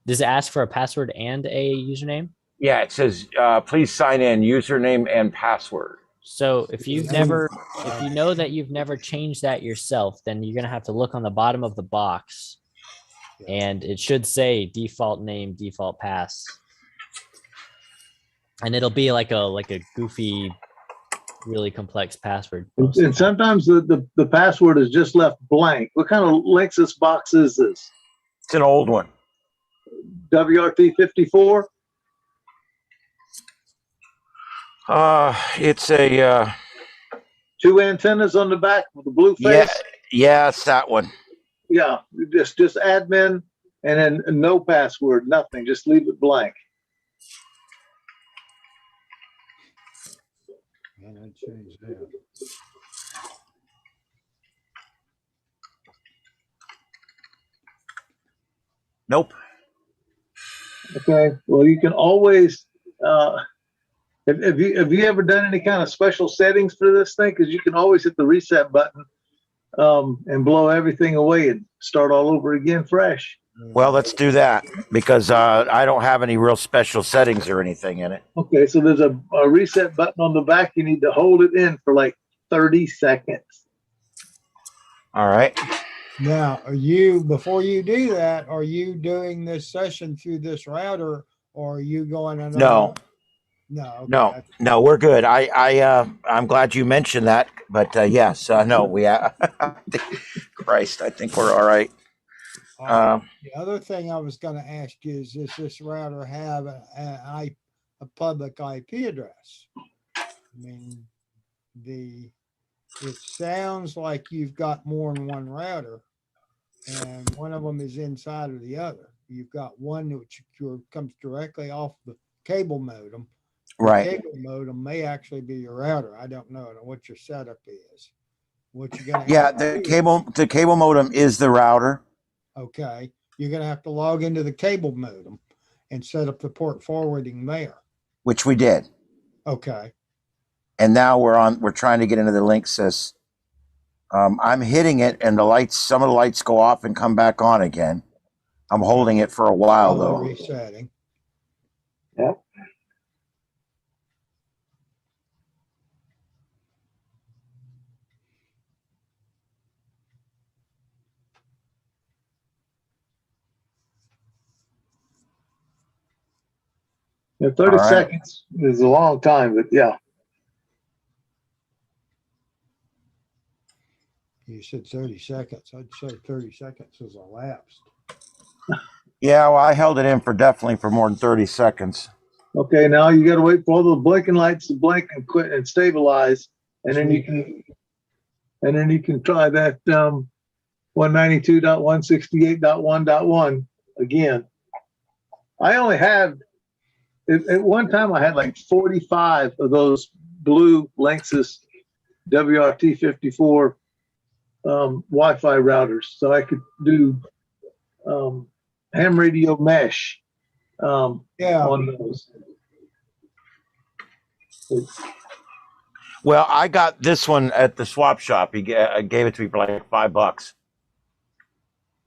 Does it ask for a password and a username? Yeah, it says please sign in, username and password. So if you know that you've never changed that yourself, then you're gonna have to look on the bottom of the box, and it should say default name, default pass, and it'll be like a goofy, really complex password. And sometimes the password is just left blank. What kind of Lexus box is this? It's an old one. WRT54? It's a Two antennas on the back with the blue face? yeah, it's that one. Yeah, just admin and then no password, nothing. Just leave it blank. And I changed that. Nope. Okay. Well, you can always. Have you ever done any kind of special settings for this thing? Because you can always hit the reset button and blow everything away and start all over again fresh. Well, let's do that because I don't have any real special settings or anything in it. Okay, so there's a reset button on the back. You need to hold it in for like 30 seconds. All right. Now, before you do that, are you doing this session through this router, or are you going another? No. No. Okay. No, we're good. I'm glad you mentioned that, but yes, no, Christ, I think we're all right. The other thing I was going to ask you is, does this router have a public IP address? I mean, it sounds like you've got more than one router, and one of them is inside of the other. You've got one which comes directly off the cable modem. Right. The cable modem may actually be your router. I don't know what your setup is. What you're gonna Yeah, the cable modem is the router. Okay, you're going to have to log into the cable modem and set up the port forwarding there. Which we did. Okay. And now we're trying to get into the link sys. I'm hitting it and some of the lights go off and come back on again. I'm holding it for a while though. Resetting. Yep. Yeah, 30 All right. seconds is a long time, but yeah. You said 30 seconds. I'd say 30 seconds has elapsed. Yeah, well, I held it in definitely for more than 30 seconds. Okay, now you got to wait for all the blinking lights to blink and quit and stabilize, and then you can try that 192.168.1.1 again. I only had at one time I had like 45 of those blue Linksys WRT54 Wi-Fi routers, so I could do ham radio mesh on those. Well, I got this one at the swap shop. He gave it to me for like $5.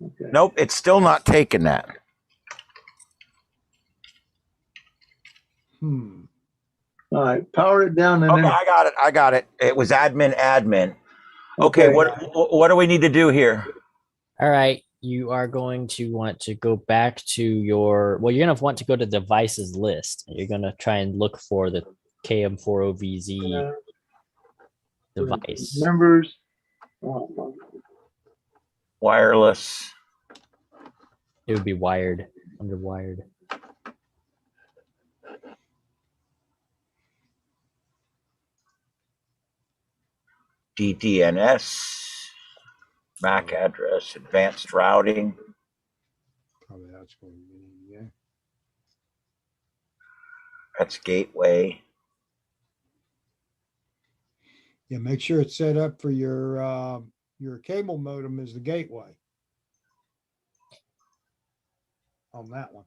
Okay. Nope, it's still not taking that. All right, power it down and Okay, then. I got it. It was admin. Okay, what do we need to do here? All right. You are going to want to go back to your, well, you're going to want to go to devices list. You're going to try and look for the KM40VZ device. Members. Wireless. It would be wired, under wired. DTNS. MAC address, advanced routing. Probably that's going to be, yeah. That's gateway. Yeah, make sure it's set up for your cable modem as the gateway on that one.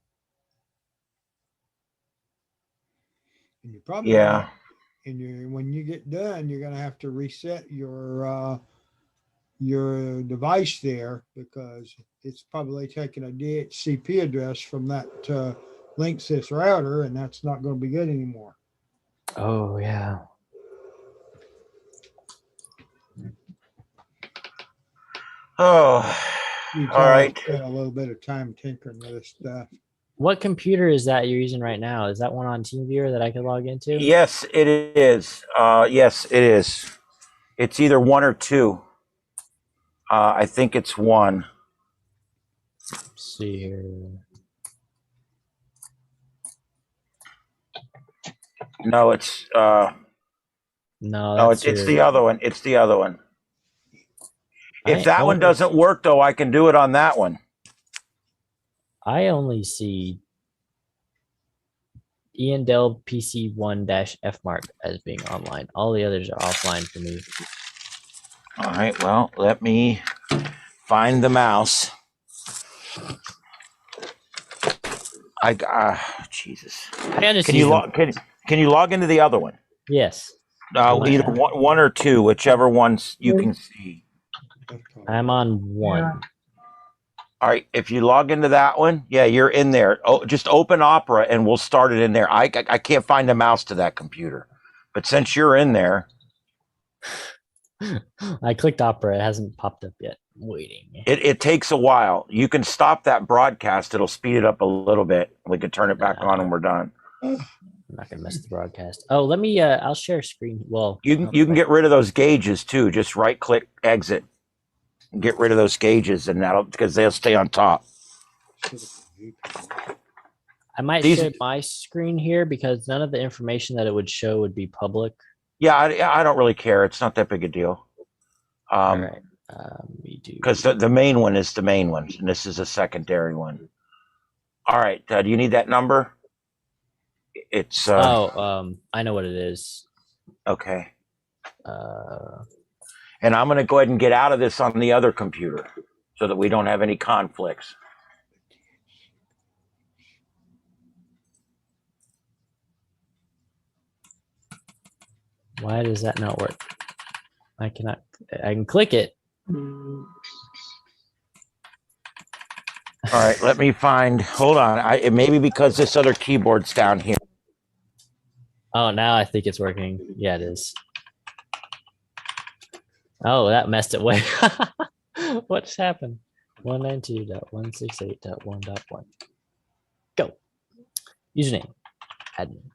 And you probably and when you get done, you're going to have to reset your device there, because it's probably taking a DHCP address from that Linksys router, and that's not going to be good anymore. Oh, yeah. Oh, all right. Spend a little bit of time tinkering with this stuff. What computer is that you're using right now? Is that one on TeamViewer that I could log into? Yes, it is. Yes, it is. It's either 1 or 2. I think it's 1. Let's see here. No, it's no, it's the other one. It's the other one. If that one only- doesn't work, though, I can do it on that one. I only see Ian Dell PC1-F mark as being online. All the others are offline for me. All right. Well, let me find the mouse. Jesus. Can you log into the other one? Yes. Either one or 2, whichever ones you can see. I'm on 1. Yeah. All right. If you log into that one, yeah, you're in there. Oh, just open Opera and we'll start it in there. I can't find a mouse to that computer, but since you're in there, I clicked Opera. It hasn't popped up yet. I'm waiting. it takes a while. You can stop that broadcast. It'll speed it up a little bit. We can turn it back on when we're done. I'm not gonna mess with the broadcast. Oh, let me. I'll share screen. Well, You can get rid of those gauges too. Just right click exit and get rid of those gauges, and that'll, because they'll stay on top. I might share my screen here because none of the information that it would show would be public. Yeah, I don't really care. It's not that big a deal. All right. We do, because the main one is the main one, and this is a secondary one. All right. Do you need that number? It's I know what it is. Okay. And I'm going to go ahead and get out of this on the other computer so that we don't have any conflicts. Why does that not work? I cannot. I can click it. All right, let me find. Hold on. It may be because this other keyboard's down here. Oh, now I think it's working. Yeah, it is. Oh, that messed it way. What just happened? 192.168.1.1. Go. Username. Admin.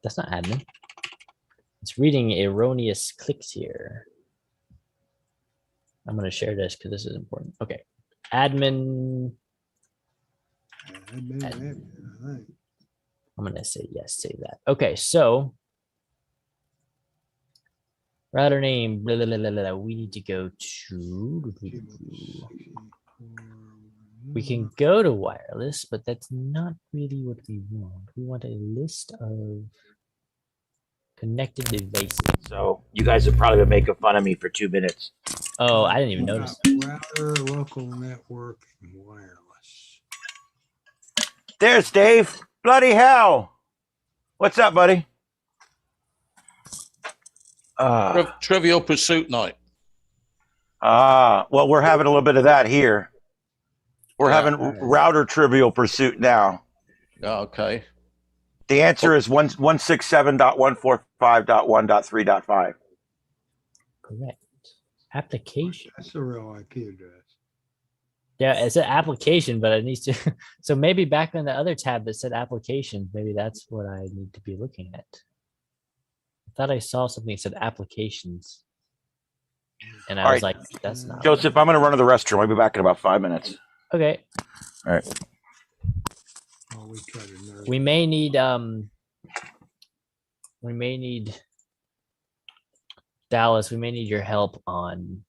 That's not admin. It's reading erroneous clicks here. I'm going to share this because this is important. Okay. Admin. I'm going to say yes, save that. Okay, so router name, blah, blah, blah, blah, blah. We need to go to, we can go to wireless, but that's not really what we want. We want a list of connected devices. So you guys have probably been making fun of me for 2 minutes. Oh, I didn't even notice. Router, local network, and wireless. There's Dave. Bloody hell. What's up, buddy? Trivial Pursuit night. Well, we're having a little bit of that here. We're Yeah. having router Trivial Pursuit now. Oh, okay. The answer is 167.145.1.3.5. Correct. Application. That's a real IP address. Yeah, it's an application, but it needs to. So maybe back on the other tab that said application, maybe that's what I need to be looking at. I thought I saw something that said applications. And I All was right. like, that's not. Joseph, I'm going to run to the restroom. I'll be back in about 5 minutes. Okay. All right. Oh, we try to know. We may need Dallas, we may need your help on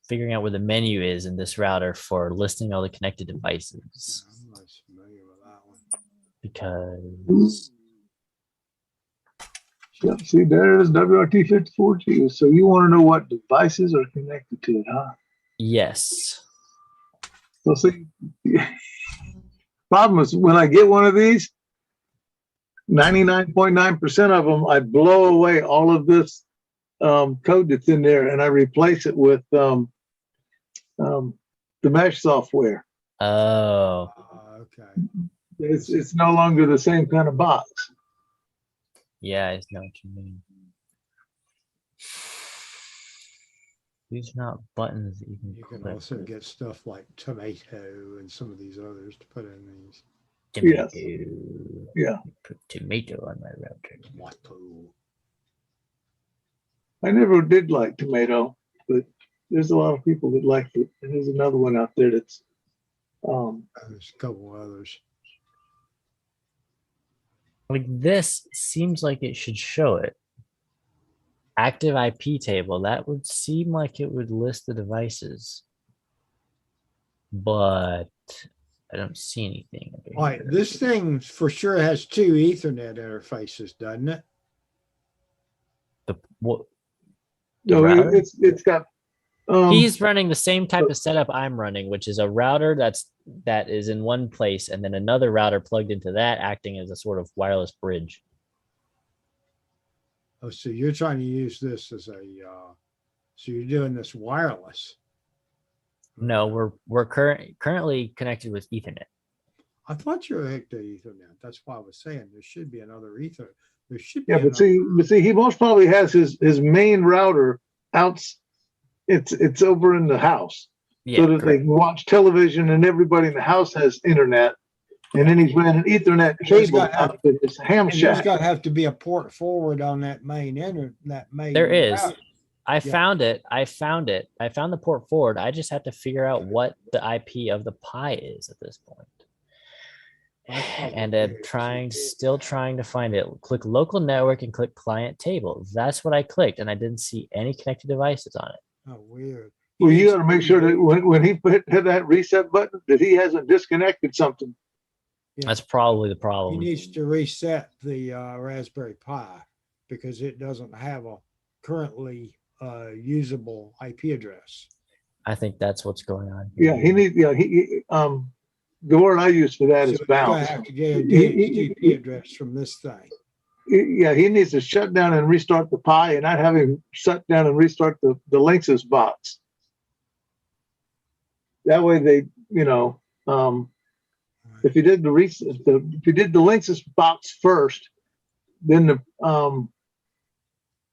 figuring out where the menu is in this router for listing all the connected devices. I'm not familiar with that one. Because Yep, see, there it is, WRT54G. So you want to know what devices are connected to it, huh? yes. So see, problem is when I get one of these, 99.9% of them, I blow away all of this code that's in there and I replace it with the mesh software. Oh. Okay. It's no longer the same kind of box. Yeah, I know what you mean. These are not buttons that you can You can click. also get stuff like tomato and some of these others to put in these. Tomato. Yeah. Put tomato on my router. Tomato. I never did like tomato, but there's a lot of people that liked it. And there's another one out there that's There's a couple others. Like this seems like it should show it. Active IP table, that would seem like it would list the devices. But I don't see anything. All right, this thing for sure has two Ethernet interfaces, doesn't it? What? no, router? it's got He's running the same type of setup I'm running, which is a router that is in one place, and then another router plugged into that, acting as a sort of wireless bridge. Oh, so you're trying to use this as a, so you're doing this wireless. No, we're currently connected with Ethernet. I thought you were hooked to Ethernet. That's why I was saying there should be another Ether. There should be. yeah, but see, he most probably has his main router out. It's over in the house, Yeah, so that they correct. can watch television, and everybody in the house has internet. And then he's running an Ethernet There's cable gotta out to his ham And there's shack. got to have to be a port forward on that main that main. There is. router. I found it. I found the port forward. I just have to figure out what the IP of the Pi is at this point. That's probably And I'm weird. still trying to find it. Click local network and click client table. That's what I clicked, and I didn't see any connected devices on it. Oh, weird. Well, you got to make sure that when he hit that reset button, that he hasn't disconnected something. Yeah. That's probably the He problem. needs to reset the Raspberry Pi because it doesn't have a currently usable IP address. I think that's what's going on. Yeah, he needs. Yeah, the word I use for that So is you're gonna bounce. have to get a DHCP address from this thing. Yeah, he needs to shut down and restart the Pi, and not have him shut down and restart the Linksys box. That way, they, if you did if you did the Linksys box first, then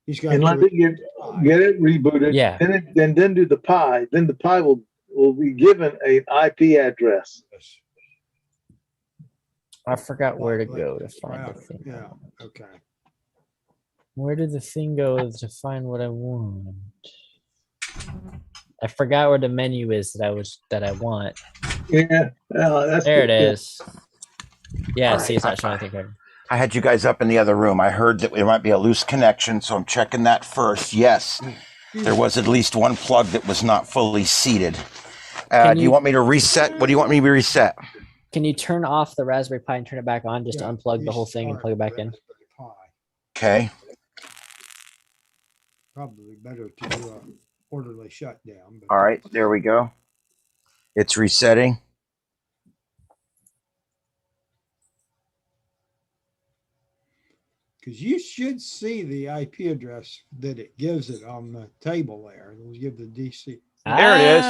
He's got and let to it get it rebooted. Yeah. Then do the Pi. Then the Pi will be given an IP address. I forgot where to go to find the thing. Yeah. Okay. Where did the thing go to find what I want? I forgot where the menu is that I want. Yeah, that's There it good. is. Yeah, see, it's not showing anything. I had you guys up in the other room. I heard that there might be a loose connection, so I'm checking that first. Yes, there was at least one plug that was not fully seated. Do you want me to reset? What do you want me to reset? Can you turn off the Raspberry Pi and turn it back on just to unplug the whole thing and plug it back in? Okay. Probably better to do an orderly shutdown. All right, there we go. It's resetting. Because you should see the IP address that it gives it on the table there. It'll give the DC. There it is.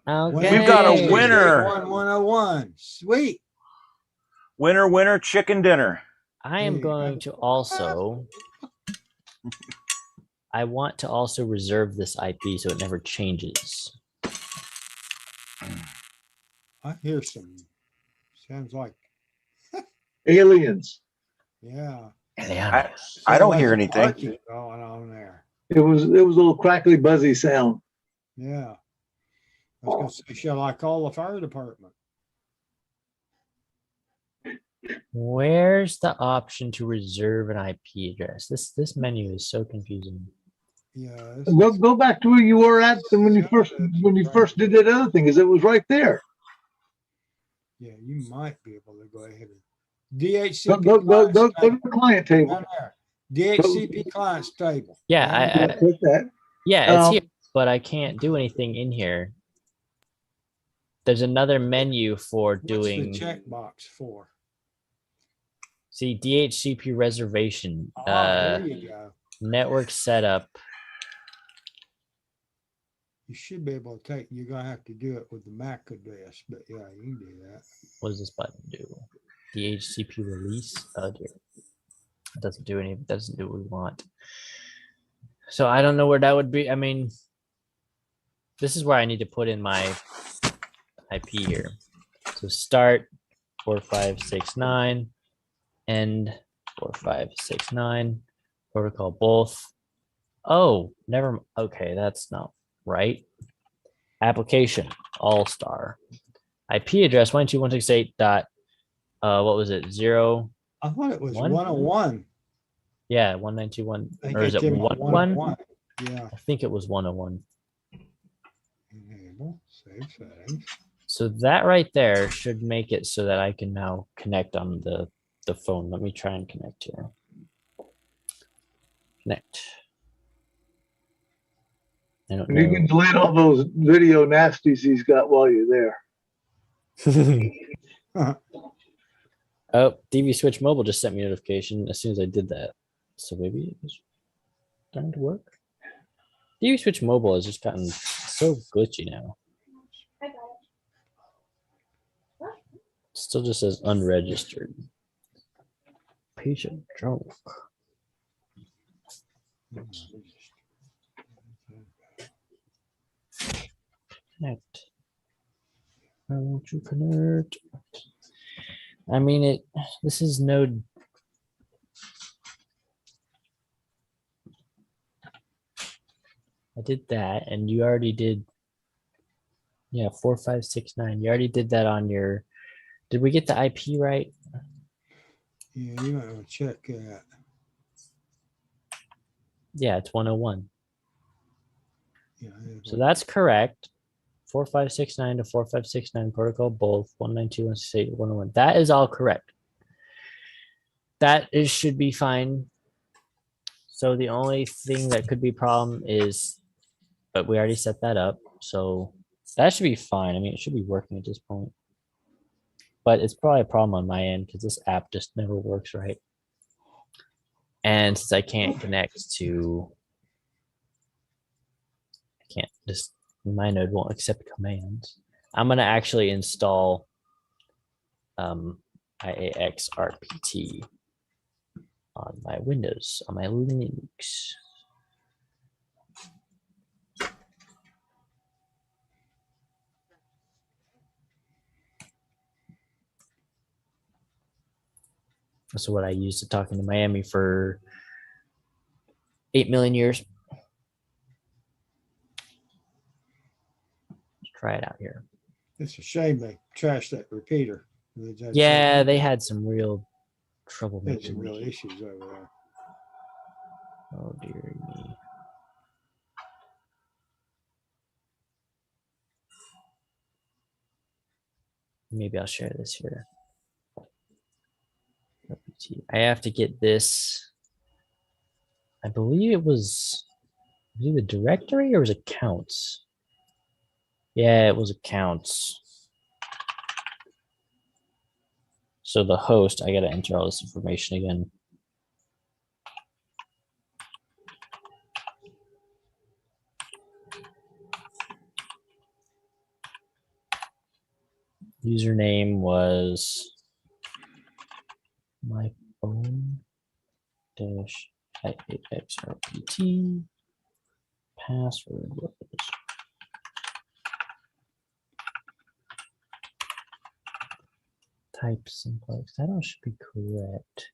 Okay. We've got a winner. 101. Sweet. Winner, winner, chicken dinner. I am going to also. I want to also reserve this IP so it never changes. I hear some. Sounds like. Aliens. Yeah. I don't hear anything going on there. It was a little crackly, buzzy sound. Yeah. I was going to say, shall I call the fire department? Where's the option to reserve an IP address? This menu is so confusing. Yeah. Go back to where you were at when you first did that other thing, because it was right there. Yeah, you might be able to go ahead and DHCP. Go to the client table. DHCP clients table. Yeah, that. Yeah, it's here, but I can't do anything in here. There's another menu for doing. What's the checkbox for? See, DHCP reservation. There you go. Network setup. You should be able to take. You're gonna have to do it with the MAC address, but yeah, you can do that. What does this button do? DHCP release. Oh dear. It doesn't do any. Doesn't do what we want. So I don't know where that would be. I mean, this is where I need to put in my IP here. So start 4569, end 4569, protocol both. Oh, never. Okay, that's not right. Application AllStar. IP address 192.168. What was it? 0. I thought it was 101. Yeah, 192.1. Or is it 101? Yeah. I think it was 101. Enable, save settings. So that right there should make it so that I can now connect on the phone. Let me try and connect here. Connect. I don't know. You can delete all those video nasties he's got while you're there. Oh, DVSwitch Mobile just sent me a notification as soon as I did that. So maybe it was starting to work. DVSwitch Mobile has just gotten so glitchy now. Still just says unregistered. Patient drunk. Connect. I want you to connect. I mean, this is Node. I did that, and you already did. Yeah, 4569. You already did that on your. Did we get the IP right? Yeah, you might want to check that. Yeah, it's 101. Yeah. So that's correct. 4569 to 4569 protocol, both 192.168, 101. That is all correct. That should be fine. So the only thing that could be a problem is, but we already set that up. So that should be fine. I mean, it should be working at this point. But it's probably a problem on my end because this app just never works right. And since I can't connect to, my node won't accept commands. I'm going to actually install IAX RPT on my Windows, on my Linux. That's what I used to talking to Miami for 8 million years. Let's try it out here. It's a shame they trashed that repeater. Yeah, they had some real trouble Had some making. real issues over there. Oh dear me. Maybe I'll share this here. I have to get this. I believe it was the directory or was it accounts? Yeah, it was accounts. So the host, I got to enter all this information again. Username was my phone dash XRPT. Password was type simplex. That all should be correct.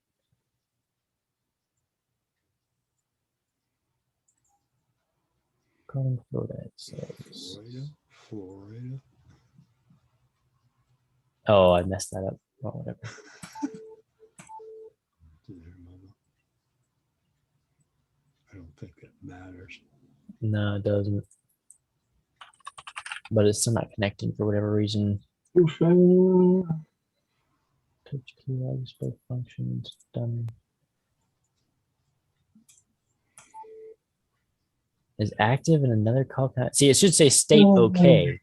Calling for that says. Florida. Oh, I messed that up. Oh, whatever. I don't think that matters. No, it doesn't. But it's still not connecting for whatever reason. Touch key logs, both functions done. Is active in another call. See, it should say state okay.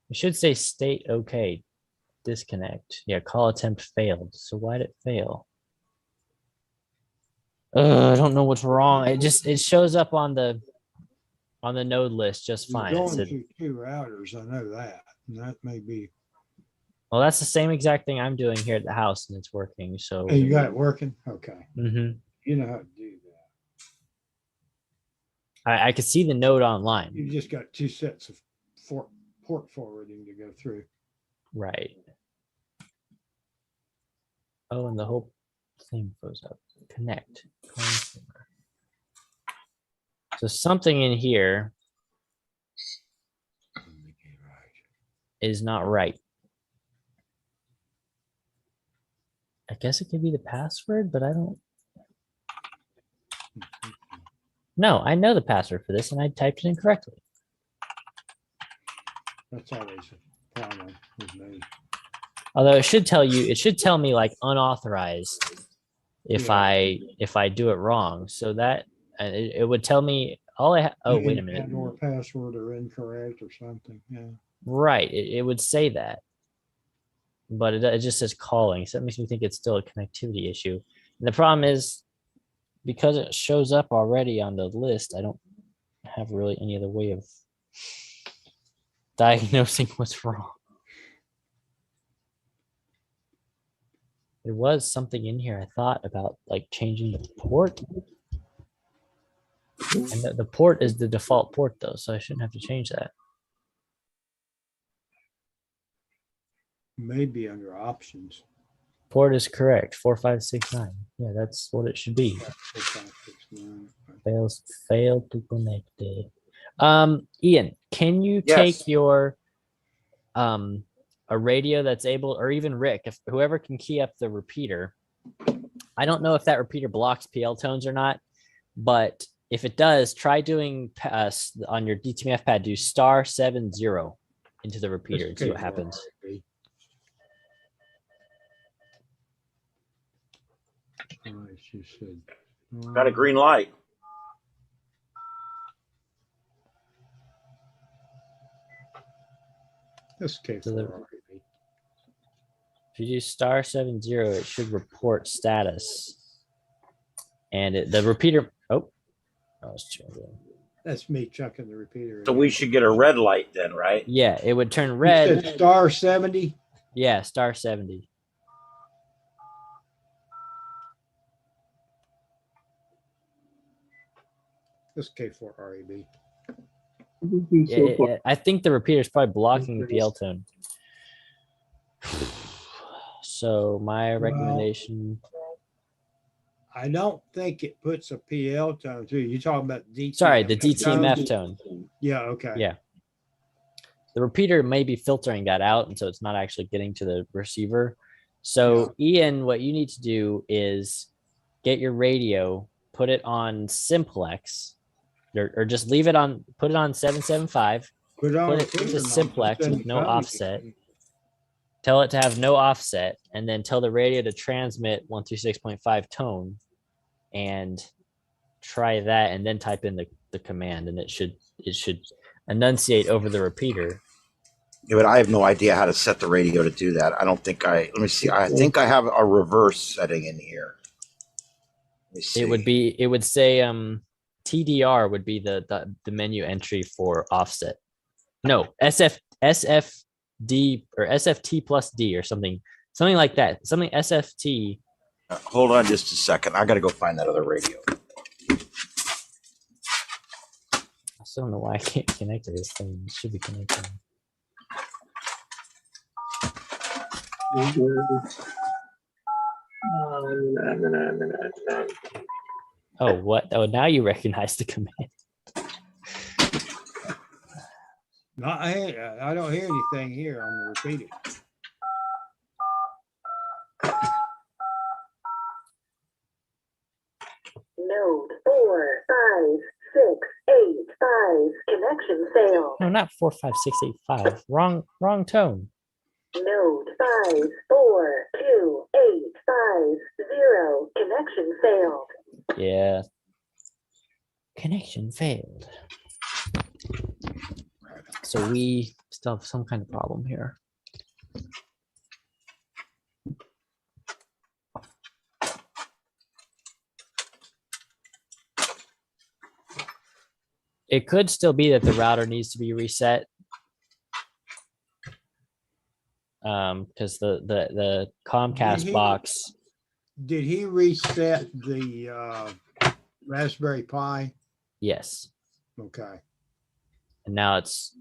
It should say state okay. Disconnect. Yeah, call attempt failed. So why did it fail? I don't know what's wrong. It shows up on the node list just You're fine. going It said, through two routers, I know that. And that may be. well, that's the same exact thing I'm doing here at the house, and it's working. So Oh, you got it working? Okay. Mhm. You know how to do that. I could see the node online. You just got two sets of port forwarding to go through. Right. Oh, and the whole thing goes up. Connect. So something in here is not right. I guess it could be the password, but I don't. No, I know the password for this and I typed it in correctly. That's always a problem with me. Although it should tell me like unauthorized if I do it wrong. So that it would tell me oh, wait a minute. Or password or incorrect or something. Yeah. Right. It would say that. But it just says calling. So that makes me think it's still a connectivity issue. And the problem is because it shows up already on the list, I don't have really any other way of diagnosing what's wrong. There was something in here I thought about like changing the port. And the port is the default port though, so I shouldn't have to change that. Maybe under options. Port is correct, 4569. Yeah, that's what it should be. 4569. Failed to connect it. Ian, can you Yes. take your a radio that's able, or even Rick, if whoever can key up the repeater. I don't know if that repeater blocks PL tones or not, but if it does, try doing on your DTMF pad, do *70 into the repeater and see what happens. Got a green light. This case. So if you do *70, it should report status. And the repeater, That's me chucking the repeater. So we should get a red light then, right? yeah, it would turn You red. said *70. Yeah, *70. This K4 REB. I think the repeater is probably blocking the PL tone. So my recommendation. I don't think it puts a PL tone through. You're talking about DTMF. Sorry, the DTMF tone. Yeah. Okay. Yeah. the repeater may be filtering that out, and so it's not actually getting to the receiver. So Ian, what you need to do is get your radio, put it on simplex, or just leave it on, put it on 775, put it into simplex with no offset, tell it to have no offset, and then tell the radio to transmit 136.5 tone, and try that, and then type in the command, and it should enunciate over the repeater. Yeah, but I have no idea how to set the radio to do that. I don't think let me see. I think I have a reverse setting in here. Let me see. It would say TDR would be the menu entry for offset. No, SFD or SFT plus D or something like that. Something SFT. Hold on just a second. I got to go find that other radio. I still don't know why I can't connect to this thing. It should be connected. Oh, what? Oh, now you recognize the command. No, I don't hear anything here on the repeater. Node 4, 5, 6, 8, 5. Connection failed. No, not 4, 5, 6, 8, 5. Wrong tone. Node 5, 4, 2, 8, 5, 0. Connection failed. Yeah. Connection failed. So we still have some kind of problem here. It could still be that the router needs to be reset. Because the Comcast box. Did he reset the Raspberry Pi? Yes. Okay. And now it's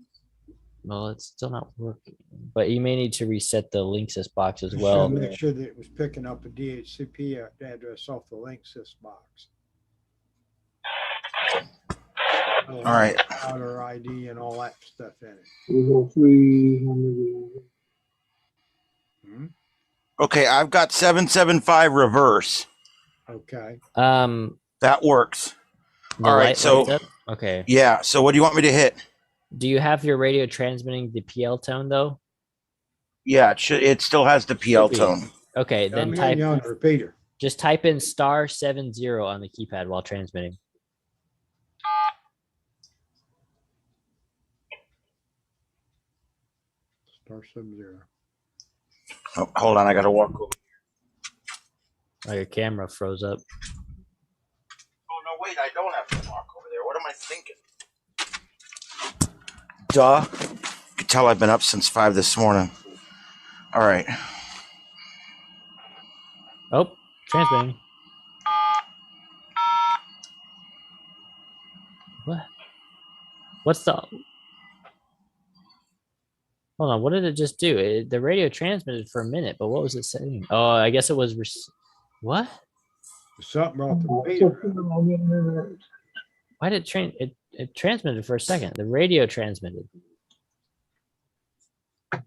still not working. But you may need to reset the Linksys box as well. Make sure that it was picking up a DHCP address off the Linksys box. All right. Router ID and all that stuff in it. Okay, I've got 775 reverse. Okay. That works. All right, so okay. Yeah, so what do you want me to hit? Do you have your radio transmitting the PL tone though? Yeah, it still has the PL tone. Okay, then type on the repeater. Just type in *70 on the keypad while transmitting. *70. Oh, hold on, I gotta walk over. Oh, your camera froze up. Oh no, wait, I don't have to walk over there. What am I thinking? Duh. You can tell I've been up since 5 this morning. All right. Oh, transmitting. What? What's the... Hold on, what did it just do? The radio transmitted for a minute, but what was it saying? Oh, I guess it was... What? Something off the repeater. Why did it transmitted for a second? The radio transmitted. But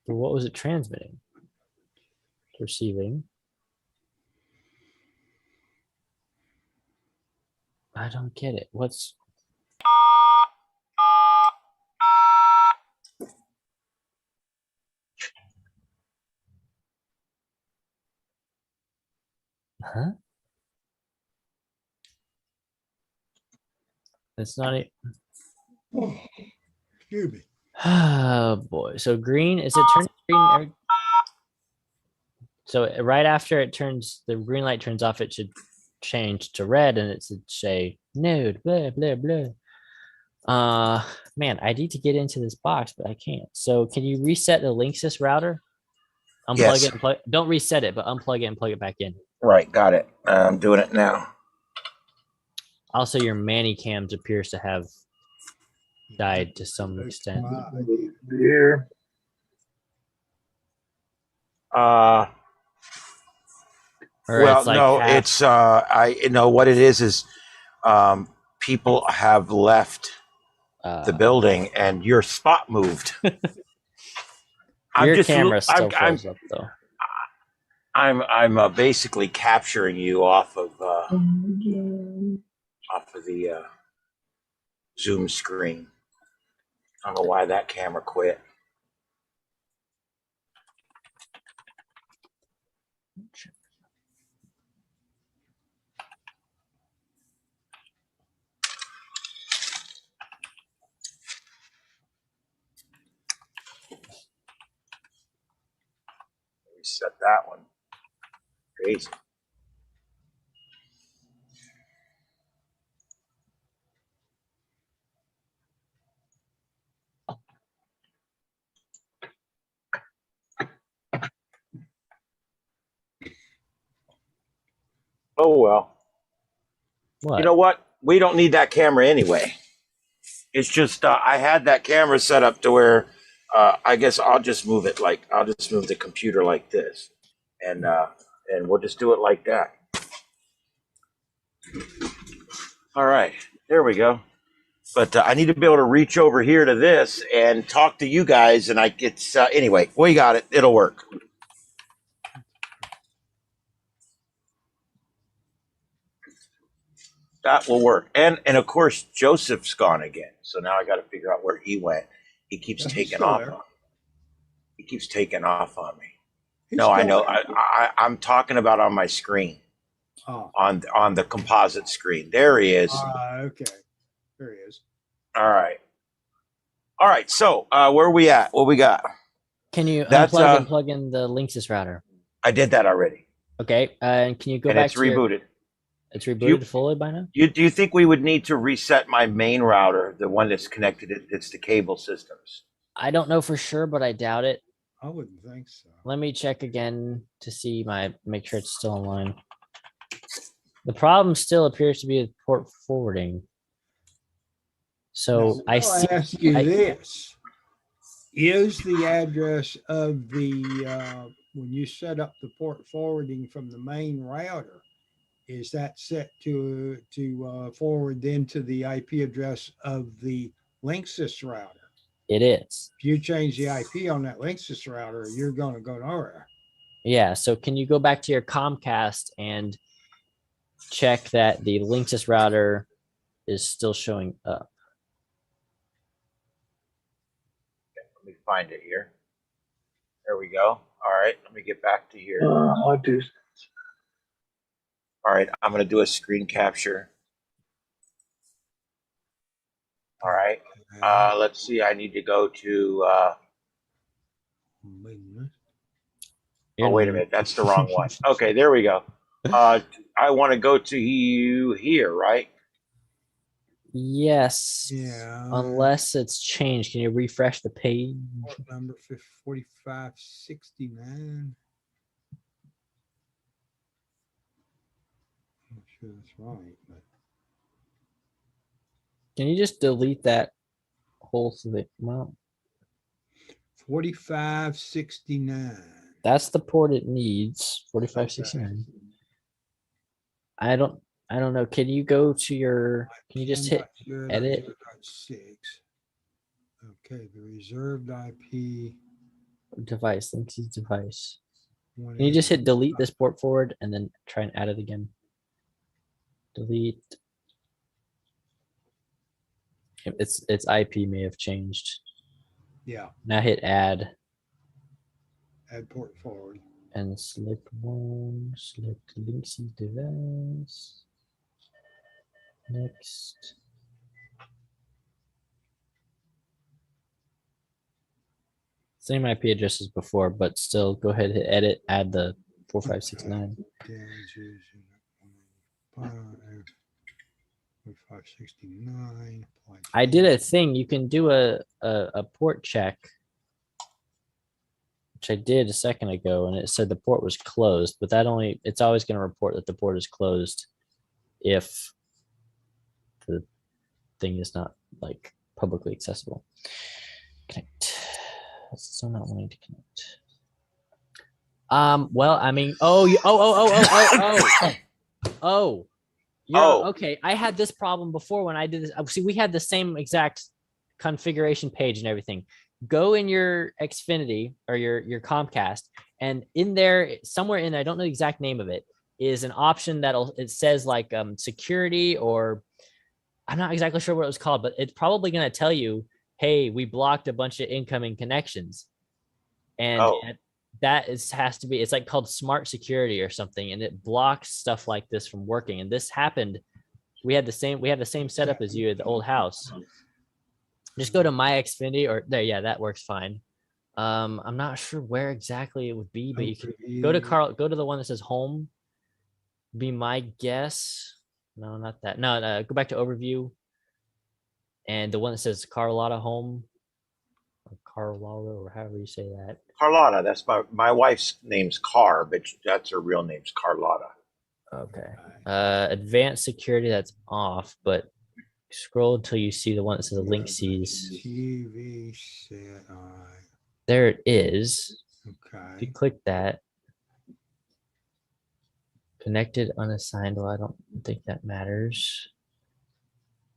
what was it transmitting? Receiving. I don't get it. What's... Huh? It's not it. Excuse me. Oh boy. So green, is it turning green? So right after it turns, the green light turns off, it should change to red and it should say node, blah, blah, blah. Man, I need to get into this box, but I can't. So can you reset the Linksys router? Unplug it and plug, don't reset it, but unplug it and plug it back in. Right, got it. I'm doing it now. Also, your Manicams appears to have died to some extent. Here. Well, it's like no, half... it's I know what it is people have left the building, and your spot moved. Your camera still froze up though. I'm basically capturing you off of the Zoom screen. I don't know why that camera quit. Reset that one. Crazy. Oh well. What? You know what? We don't need that camera anyway. It's just I had that camera set up to where I guess I'll just move it I'll just move the computer like this, and we'll just do it like that. All right, there we go. But I need to be able to reach over here to this and talk to you guys, and it's anyway. We got it. It'll work. That will work. And of course, Joseph's gone again. So now I got to figure out where he went. He keeps taking off on me. He keeps taking off on me. No, I know. I'm talking about on my screen. Oh. On the composite screen. There he is. Okay. There he is. All right. All right. So where are we at? What we got? Can you unplug and plug in the Linksys router? I did that already. Okay. And can you go and back it's to rebooted. It's rebooted fully by now? Do you think we would need to reset my main router, the one that's connected? It's the cable systems. I don't know for sure, but I doubt it. I wouldn't think so. Let me check again to see make sure it's still online. The problem still appears to be with port forwarding. So Now, I ask you this. Is the address of the when you set up the port forwarding from the main router, is that set to forward then to the IP address of the Linksys router? It is. If you change the IP on that Linksys router, you're going to go nowhere. Yeah. So can you go back to your Comcast and check that the Linksys router is still showing up? Let me find it here. There we go. All right. Let me get back to here. I'll do. All right, I'm going to do a screen capture. All right, let's see. I need to go to. Oh, wait a minute. That's the wrong one. Okay, there we go. I want to go to you here, right? Yes. Yeah. Unless it's changed. Can you refresh the page? Port number 4569. I'm sure that's right, but can you just delete that whole thing? Well, 4569. That's the port it needs. 4569. I don't know. Can you go to your? Can you just hit edit? 6. Okay, the reserved IP device. Linksys device. Can you just hit delete this port forward and then try and add it again? Delete. Its IP may have changed. Yeah. Now hit add. Add port forward. And select one. Select Linksys device. Next. Same IP address as before, but still go ahead, hit edit, add the 4569. 4569. I did a thing. You can do a port check, which I did a second ago, and it said the port was closed, but it's always going to report that the port is closed if the thing is not like publicly accessible. Connect. It's still not wanting to connect. Well, I mean, okay. I had this problem before when I did this. See, we had the same exact configuration page and everything. Go in your Xfinity or your Comcast, and in there, somewhere in there, I don't know the exact name of it, is an option it says like security, or I'm not exactly sure what it was called, but it's probably going to tell you, hey, we blocked a bunch of incoming connections. And has to be, it's like called smart security or something, and it blocks stuff like this from working. And this happened. We had the same setup as you at the old house. Just go to my Xfinity or there. Yeah, that works fine. I'm not sure where exactly it would be, but you can go to the one that says home. Be my guess. No, not that. No, go back to overview. And the one that says Carlotta home, or Carlotta, or however you say that. Carlotta. That's my wife's name's Car, but that's her real name's Carlotta. Okay. Advanced security, that's off, but scroll until you see the one that says link sees. TV set. There it is. Okay. If you click that, connected, unassigned. Well, I don't think that matters.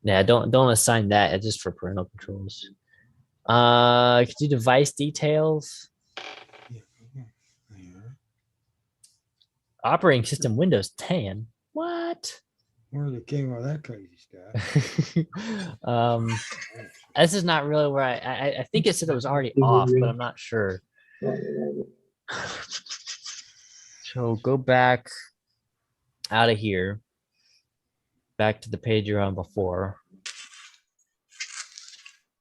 Yeah, don't assign that. It's just for parental controls. Could do device details. Operating system Windows 10. What? Where they came all that crazy stuff? This is not really where I think it said it was already off, but I'm not sure. So go back out of here, back to the page you're on before.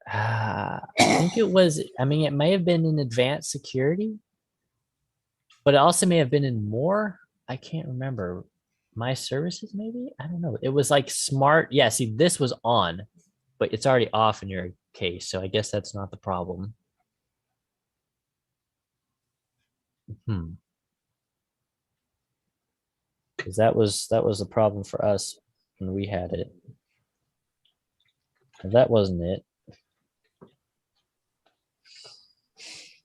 I think it was, I mean, it may have been in advanced security, but it also may have been in more. I can't remember. My services, maybe? I don't know. It was like smart. Yeah, see, this was on, but it's already off in your case. So I guess that's not the problem. Because that was the problem for us when we had it. If that wasn't it.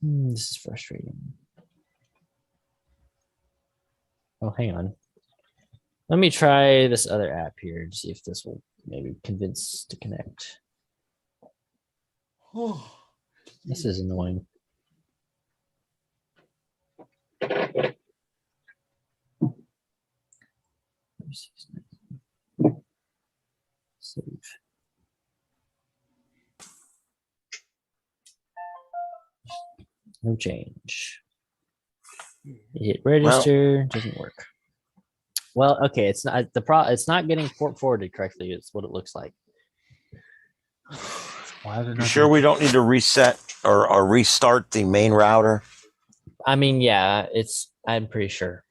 This is frustrating. Oh, hang on. Let me try this other app here to see if this will maybe convince to connect. Oh, this is annoying. Save. No change. Hit register, doesn't work. Well, okay, it's not it's not getting port forwarded correctly. It's what it looks like. Why are you sure we don't need to reset or restart the main router? I mean, yeah, I'm pretty sure.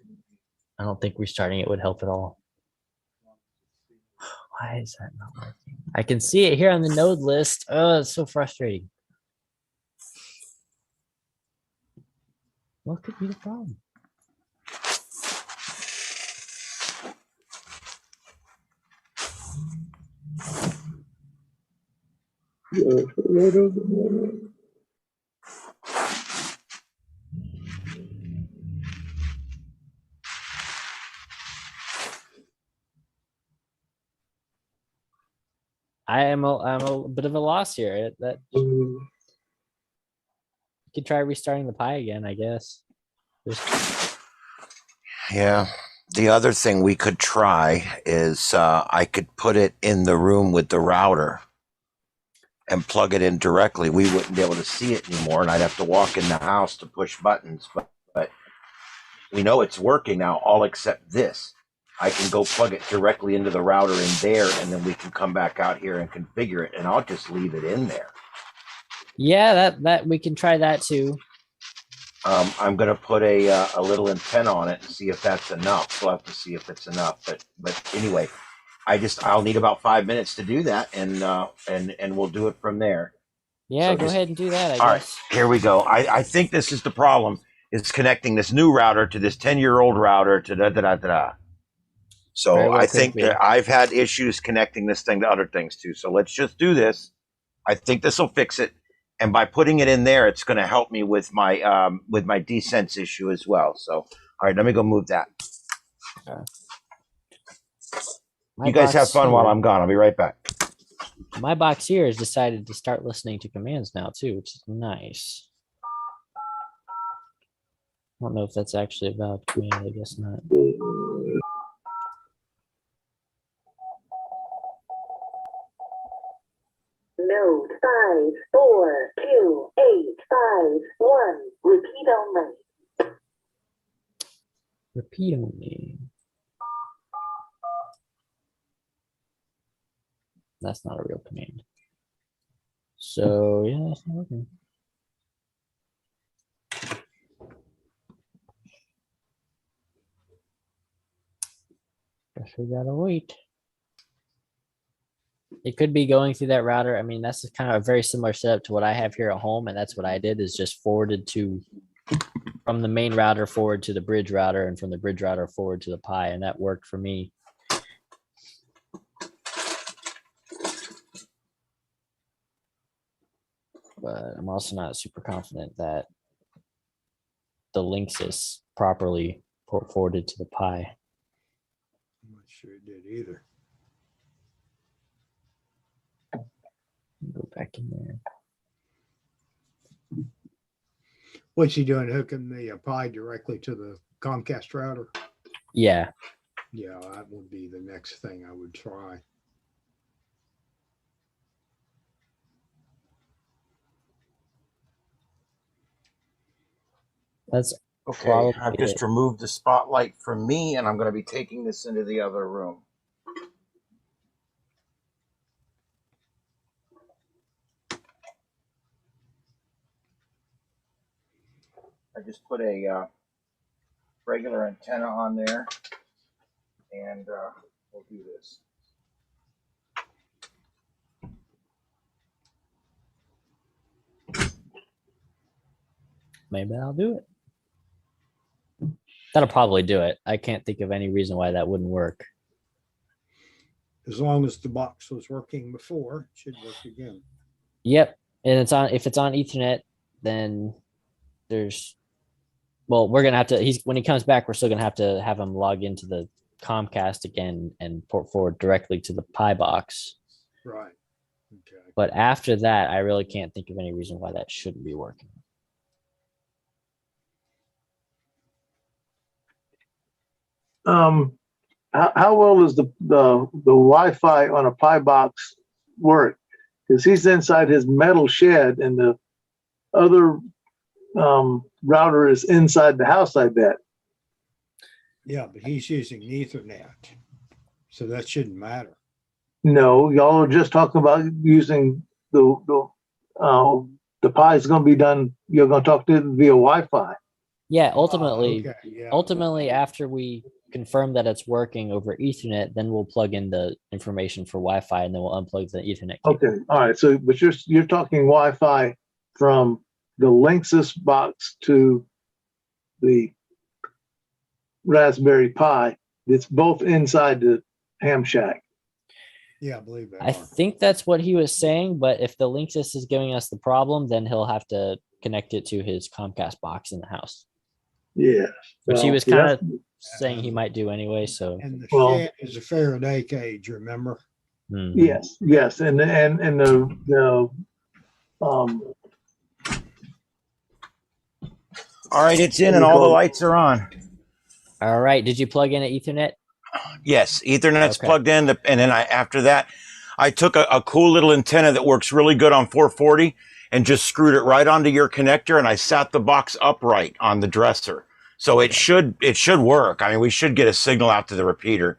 I don't think restarting it would help at all. Why is that not working? I can see it here on the node list. Oh, it's so frustrating. What could be the problem? I'm a bit of a loss here. That you could try restarting the Pi again, I guess. Yeah. The other thing we could try is I could put it in the room with the router and plug it in directly. We wouldn't be able to see it anymore, and I'd have to walk in the house to push buttons. But we know it's working now, all except this. I can go plug it directly into the router in there, and then we can come back out here and configure it, and I'll just leave it in there. Yeah, that we can try that too. I'm going to put a little antenna on it and see if that's enough. We'll have to see if it's enough. But anyway, I'll need about 5 minutes to do that, and we'll do it from there. Yeah, so go ahead and do that. I guess. All right, here we go. I think this is the problem. It's connecting this new router to this 10-year-old router to da-da-da-da-da. So well, I think that I've had issues connecting this thing to other things too. So let's just do this. I think this will fix it. And by putting it in there, it's going to help me with my desense issue as well. So, all right, let me go move that. You guys have fun while I'm gone. I'll be right back. My box here has decided to start listening to commands now too, which is nice. I don't know if that's actually a valid command. I guess not. Node 5428551. Repeat only. Repeat only. That's not a real command. So yeah, that's not working. Guess we gotta wait. It could be going through that router. I mean, that's kind of a very similar setup to what I have here at home, and that's what I did is just forwarded to from the main router forward to the bridge router, and from the bridge router forward to the Pi, and that worked for me. But I'm also not super confident that the links is properly forwarded to the Pi. I'm not sure it did either. Go back in there. What's he doing? Hooking the Pi directly to the Comcast router? Yeah. Yeah, that would be the next thing I would try. That's Okay, probably I've just removed the spotlight from me, and I'm going to be taking this into the other room. I just put a regular antenna on there, and we'll do this. Maybe I'll do it. That'll probably do it. I can't think of any reason why that wouldn't work. As long as the box was working before, it should work again. Yep. And it's on, if it's on Ethernet, then there's, well, we're gonna have to, when he comes back, we're still gonna have to have him log into the Comcast again and port forward directly to the Pi box. Right. Okay. But after that, I really can't think of any reason why that shouldn't be working. How well does the Wi-Fi on a Pi box work? Because he's inside his metal shed, and the other router is inside the house, I bet. Yeah, but he's using Ethernet, so that shouldn't matter. No, y'all are just talking about using the Pi is going to be done. You're going to talk to it via Wi-Fi. Yeah, ultimately, Okay, yeah. ultimately, after we confirm that it's working over Ethernet, then we'll plug in the information for Wi-Fi, and then we'll unplug the Ethernet cable. Okay, all right. So, but you're talking Wi-Fi from the Linksys box to the Raspberry Pi. It's both inside the ham shack. Yeah, I believe that. I think that's what he was saying, but if the Linksys is giving us the problem, then he'll have to connect it to his Comcast box in the house, Yeah, which he was kind of saying he might do anyway. So, And the Well- shed is a Faraday cage, remember? yes, and the All right, it's in, and all the lights are on. All right. Did you plug in an Ethernet? Yes, Ethernet's Okay. plugged in, and then after that, I took a cool little antenna that works really good on 440 and just screwed it right onto your connector, and I sat the box upright on the dresser. So it should work. I mean, we should get a signal out to the repeater.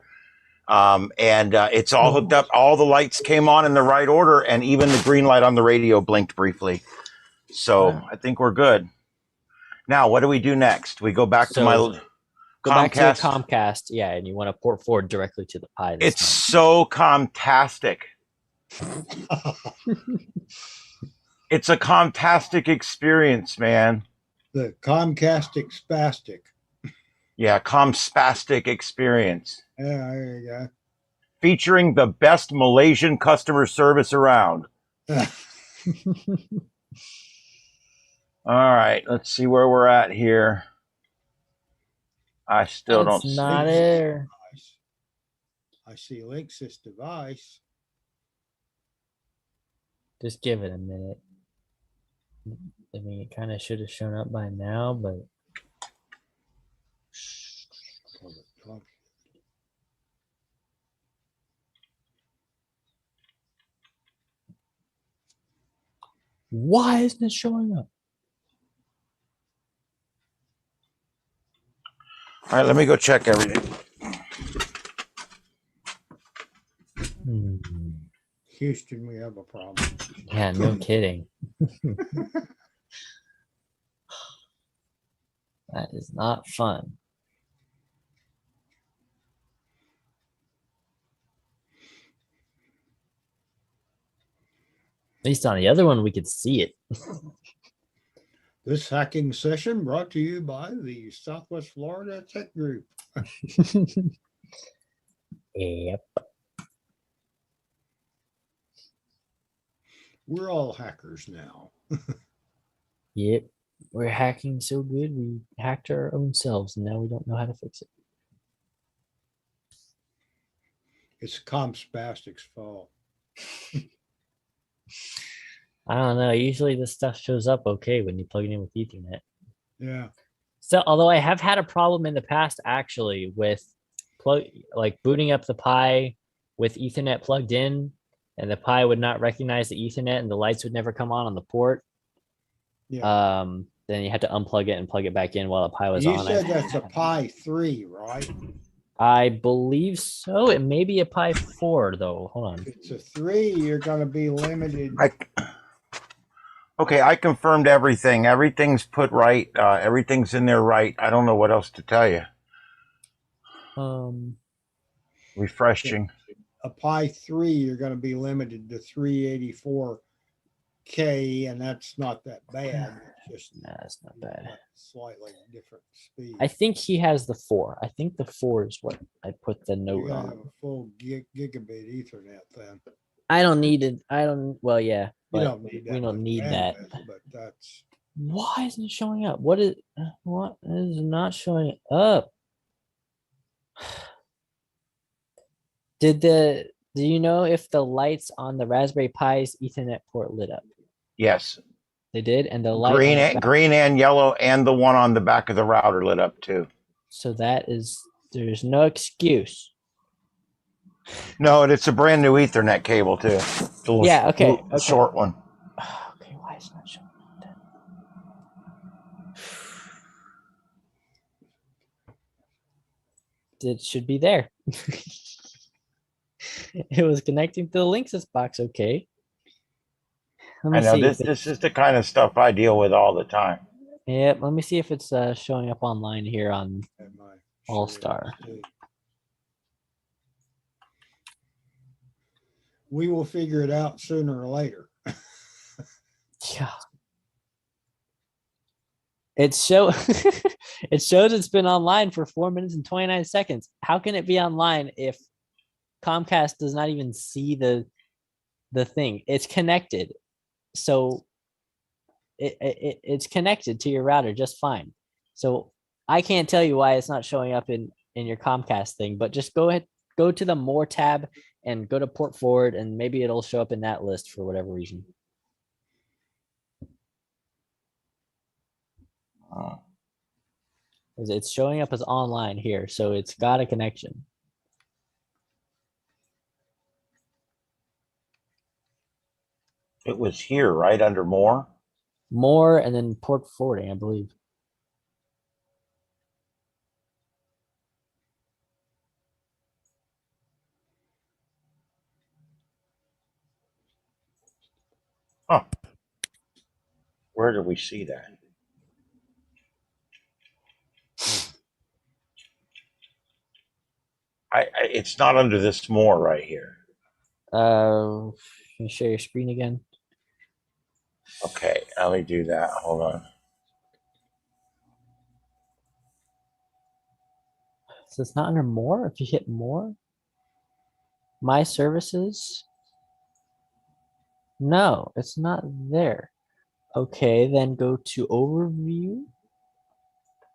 It's all hooked up. All the lights came on in the right order, and even the green light on the radio blinked briefly. So Wow. I think we're good. Now, what do we do next? We go back to my Go back to the Comcast. Comcast. Yeah, and you want to port forward directly to the Pi. This It's so Comtastic. It's a Comtastic experience, man. The Comcastic Spastic. Yeah, Comspastic experience. Yeah, there you Featuring the best Malaysian customer service around. go. All right, let's see where we're at here. I still don't It's see. not there. I see Linksys device. Just give it a minute. I mean, it kind of should have shown up by now, but why isn't it showing up? All right, let me go check everything. Houston, we have a problem. Yeah, no kidding. That is not fun. At least on the other one, we could see it. This hacking session brought to you by the Southwest Florida Tech Group. Yep. We're all hackers now. Yep. We're hacking so good, we hacked our own selves, and now we don't know how to fix it. It's Compspastic's fault. I don't know. Usually this stuff shows up okay when you plug it in with Ethernet. Yeah. So, although I have had a problem in the past actually with booting up the Pi with Ethernet plugged in, and the Pi would not recognize the Ethernet, and the lights would never come on the port. Yeah. Then you had to unplug it and plug it back in while the Pi was You on. said that's a Pi 3, right? I believe so. It may be a Pi 4 though. Hold on. If it's a 3, you're going to be limited. Okay, I confirmed everything. Everything's put right. Everything's in there right. I don't know what else to tell you. Refreshing. A Pi 3, you're going to be limited to 384K, and that's not that bad. It's just that's not bad. Slightly different speed. I think he has the 4. I think the 4 is what I put the note You gotta on. have a full gigabit Ethernet then. I don't need it. I don't. Well, yeah, You but don't need that. we don't much need that. bandwidth, but that's Why isn't it showing up? What is not showing up? Do you know if the lights on the Raspberry Pi's Ethernet port lit up? Yes. They did, and the light green and yellow, and the one on the back of the router lit up too. So there's no excuse. No, it's a brand new Ethernet cable too. Yeah, okay. Short one. Okay, why is it not showing up then? It should be there. It was connecting to the Linksys box, okay. I know this is the kind of stuff I deal with all the time. Yep, let me see if it's showing up online here on AllStar. We will figure it out sooner or later. Yeah. It shows it's been online for 4 minutes and 29 seconds. How can it be online if Comcast does not even see the thing? It's connected. So it's connected to your router just fine. So I can't tell you why it's not showing up in your Comcast thing, but just go to the More tab and go to port forward, and maybe it'll show up in that list for whatever reason. It's showing up as online here, so it's got a connection. It was here, right under more. More, and then port forwarding, I believe. Huh. Where do we see that? It's not under this more right here. Can you share your screen again? Okay, let me do that. Hold on. So it's not under more. If you hit more, my services. No, it's not there. Okay, then go to overview.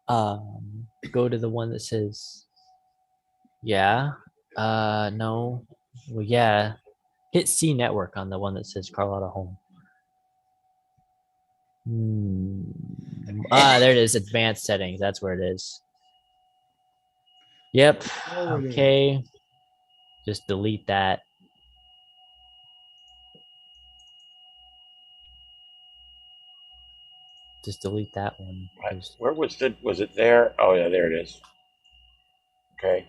Go to the one that says, yeah. No. Well, yeah. Hit C network on the one that says Carlotta Home. There it is. Advanced settings. That's where it is. Yep. Oh, it is. Okay. Just delete that. Just delete that one. Where was it? Was it there? Oh yeah, there it is. Okay.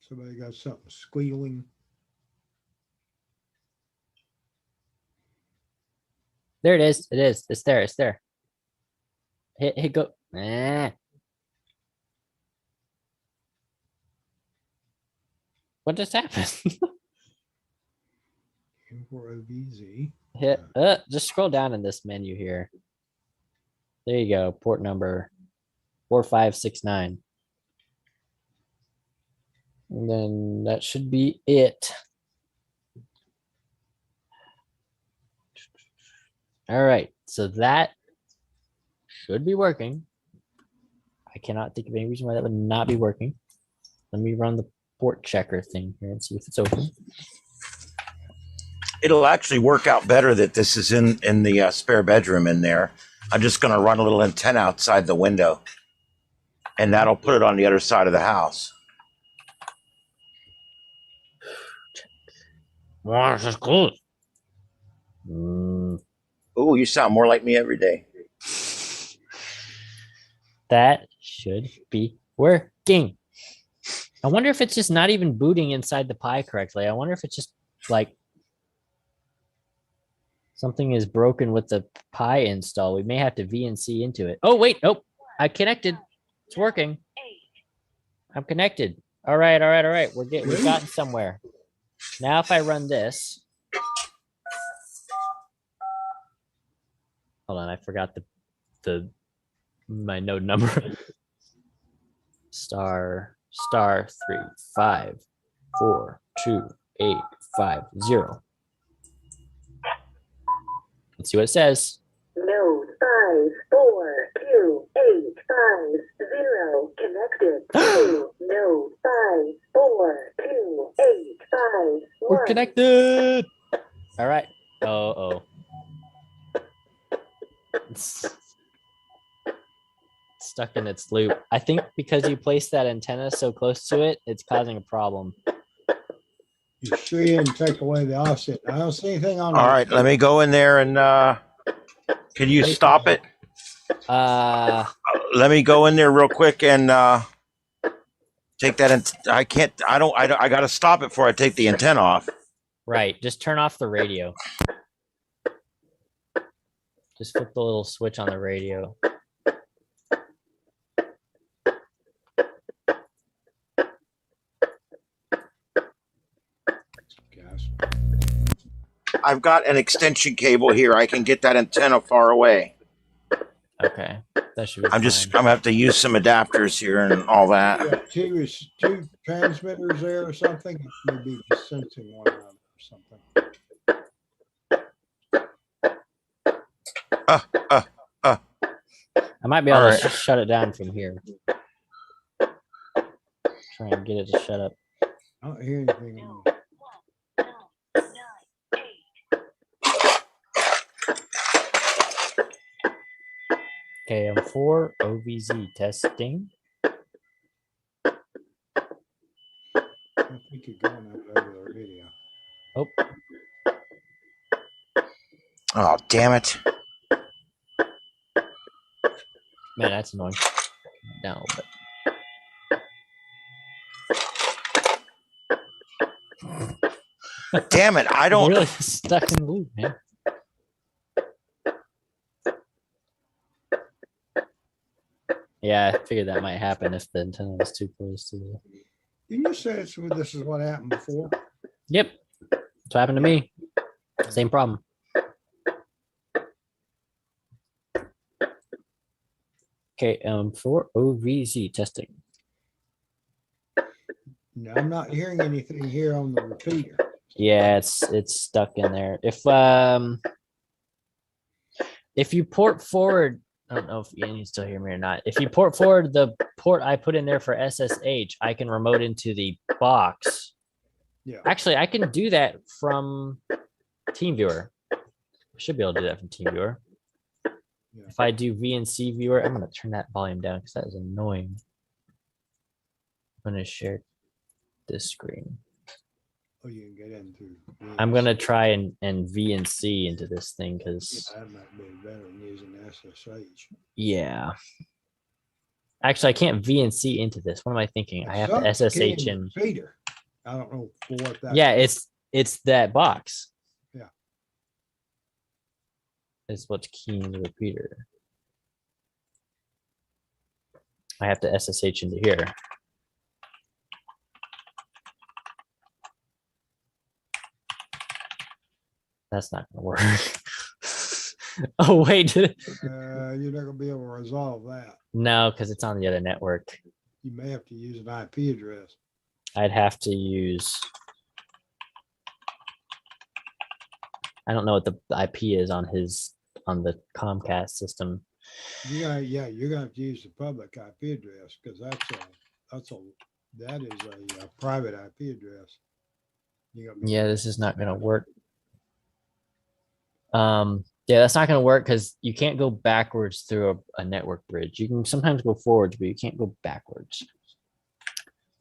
Somebody got something squealing. There it is. It is. It's there. It's there. Hit go. What just happened? M4OVZ. Hit. Just scroll down in this menu here. There you go. Port number 4569. And then that should be it. All right. So that should be working. I cannot think of any reason why that would not be working. Let me run the port checker thing here and see if it's open. It'll actually work out better that this is in the spare bedroom in there. I'm just going to run a little antenna outside the window, and that'll put it on the other side of the house. Wow, this is cool. Oh, you sound more like me every day. That should be working. I wonder if it's just not even booting inside the Pi correctly. I wonder if it's just like something is broken with the Pi install. We may have to VNC into it. Oh, wait. Nope. I connected. It's working. I'm connected. All right. We've gotten somewhere. Now, if I run this. Hold on. I forgot my node number. *3 5 4 2 8 5 0. Let's see what it says. Node 5 4 2 8 5 0 connected to node 5 4 2 8 5 1. We're connected. All right. Oh. It's stuck in its loop. I think because you placed that antenna so close to it, it's causing a problem. You sure you didn't take away the offset? I don't see anything on. All right, let me go in there and can you stop it? Let me go in there real quick and take that. I got to stop it before I take the antenna off. Right. Just turn off the radio. Just flip the little switch on the radio. I've got an extension cable here. I can get that antenna far away. Okay, that should be I'm gonna have to use some adapters here and all that. Yeah, two transmitters there or something. Maybe just sensing one another or something. I might be able to shut it down from here. Try and get it to shut up. I don't hear anything. KM4 OVZ testing. I think you're going over the video. Oh. Oh, damn it. Man, that's annoying. Down a little bit. Damn it. I don't. I'm really stuck in the loop, man. Yeah, I figured that might happen if the antenna was too close to the. Didn't you say this is what happened before? Yep. That's what happened to me. Same problem. KM4 OVZ testing. No, I'm not hearing anything here on the repeater. Yeah, it's stuck in there. If you port forward, I don't know if you can still hear me or not. If you port forward the port I put in there for SSH, I can remote into the box Yeah. Actually, I can do that from TeamViewer. I should be able to do that from TeamViewer. Yeah. If I do VNC Viewer, I'm going to turn that volume down because that is annoying. I'm going to share this screen. Oh, you can get into. I'm going to try and VNC into this thing because. That might be better than using SSH. Yeah. Actually, I can't VNC into this. What am I thinking? I have to SSH in. Repeater. I don't know what that. Yeah, it's that box. Yeah. Is what's keying the repeater. I have to SSH into here. That's not gonna work. Oh wait. You're not gonna be able to resolve that. No, because it's on the other network. You may have to use an IP address. I'd have to use. I don't know what the IP is on the Comcast system. You're gonna have to use the public IP address because that is a private IP address. Yeah, this is not gonna work. Yeah, that's not gonna work because you can't go backwards through a network bridge. You can sometimes go forwards, but you can't go backwards.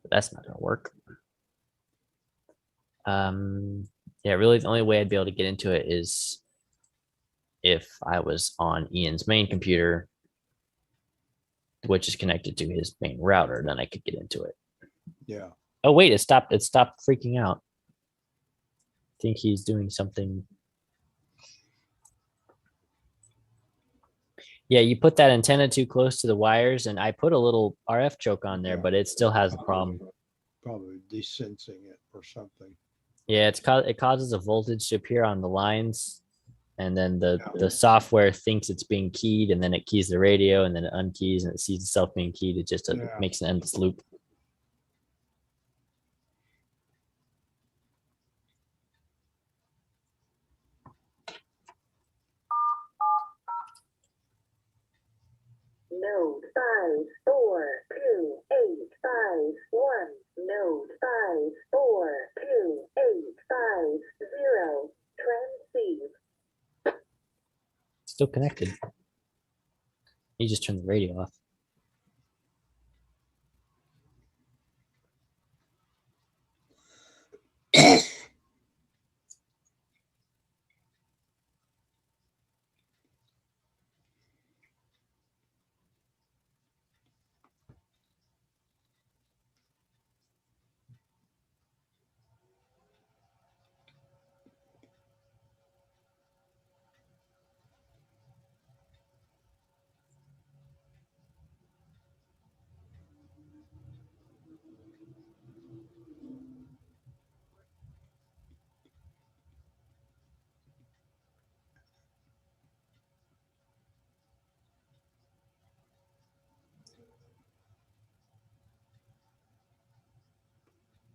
But that's not gonna work. Yeah, really the only way I'd be able to get into it is if I was on Ian's main computer, which is connected to his main router, then I could get into it. Yeah. Oh wait, it stopped freaking out. I think he's doing something. Yeah, you put that antenna too close to the wires, and I put a little RF choke on there, but it still has a problem. Probably desensing it or something. Yeah, it causes a voltage to appear on the lines, and then the software thinks it's being keyed, and then it keys the radio, and then it unkeys, and it sees itself being keyed. It just makes an endless loop. Node 5428551. Node 5428550. Transceive. Still connected. You just turn the radio off.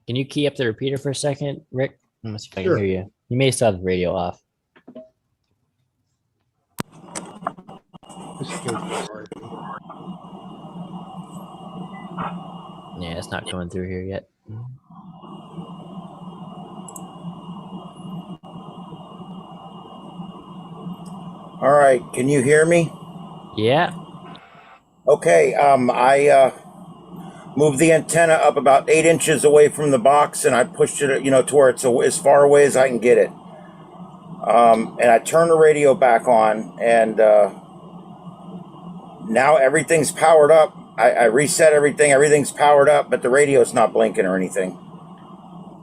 Can you key up the repeater for a second, Rick? Let me see if I can hear you. You may still have the radio off. Yeah, it's not coming through here yet. All right, can you hear me? Yeah. Okay, I moved the antenna up about 8 inches away from the box, and I pushed it, to where it's as far away as I can get it. And I turned the radio back on, and now everything's powered up. I reset everything. Everything's powered up, but the radio's not blinking or anything.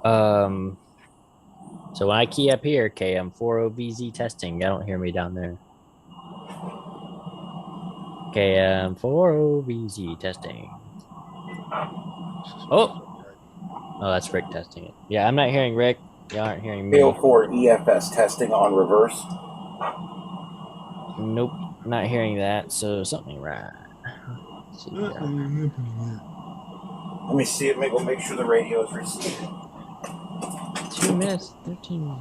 So when I key up here, KM40VZ testing, I don't hear me down there. KM40VZ testing. Oh, that's Rick testing it. Yeah, I'm not hearing Rick. Y'all aren't hearing me. KO4 EFS testing on reverse. Nope, not hearing that. So something right. Let's see here. Let me see it. Maybe we'll make sure the radio is receiving. 2 minutes, 13.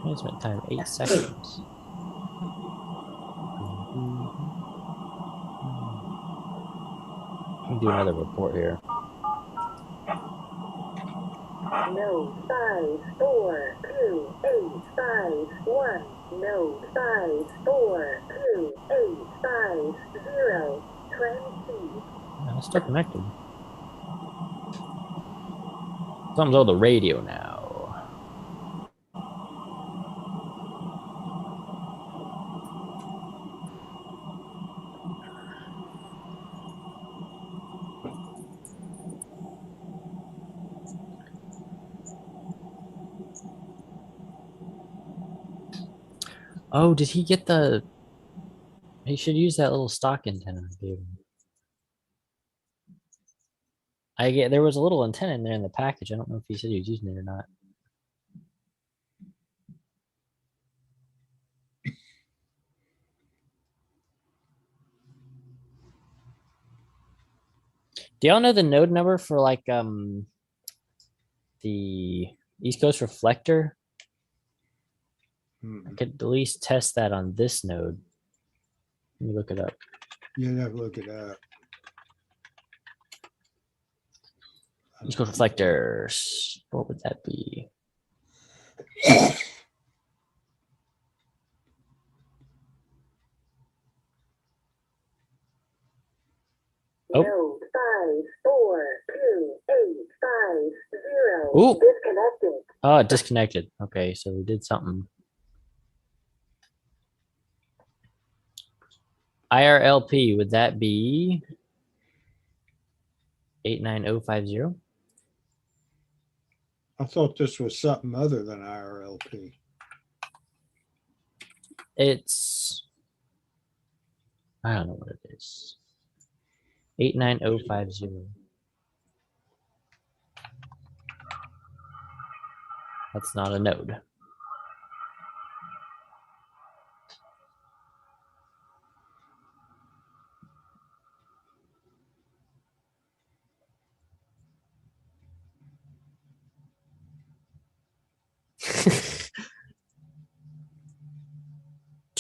Transmit time 8 seconds. I can do another report here. Node 5428551. Node 5428550. Transceive. No, it's still connected. Something's on the radio now. Oh, did he get the... He should use that little stock antenna I gave him. There was a little antenna in there in the package. I don't know if he said he was using it or not. Do y'all know the node number for like the East Coast reflector? I could at least test that on this node. Let me look it up. You have to look it up. East Coast reflectors. What would that be? Oh. Node 5428550. Ooh. Disconnected. Oh, it disconnected. Okay, so we did something. IRLP, would that be 89050? I thought this was something other than IRLP. It's, I don't know what it is. 89050. That's not a node.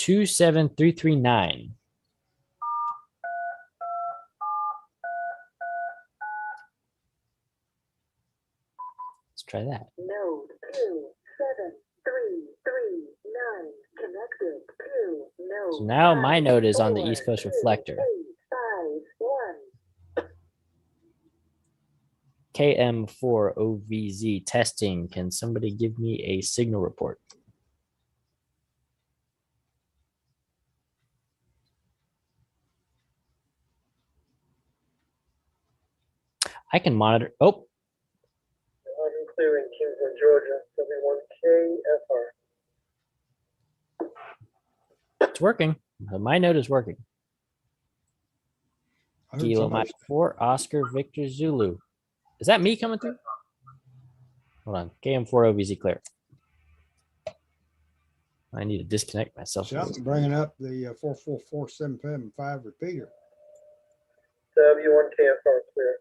Two 7339. Let's try that. Node 27339 connected to node. So now my node is on the East Coast reflector. 851. KM4OVZ testing. Can somebody give me a signal report? I can monitor. Oh, I'm clearing Kingsland, Georgia, W1KFR. it's working. My node is working. I heard Kilo somebody- Mike 4, Oscar Victor Zulu. Is that me coming through? Hold on. KM4OVZ clear. I need to disconnect myself. Something bringing up the 44475 repeater. W1KFR clear.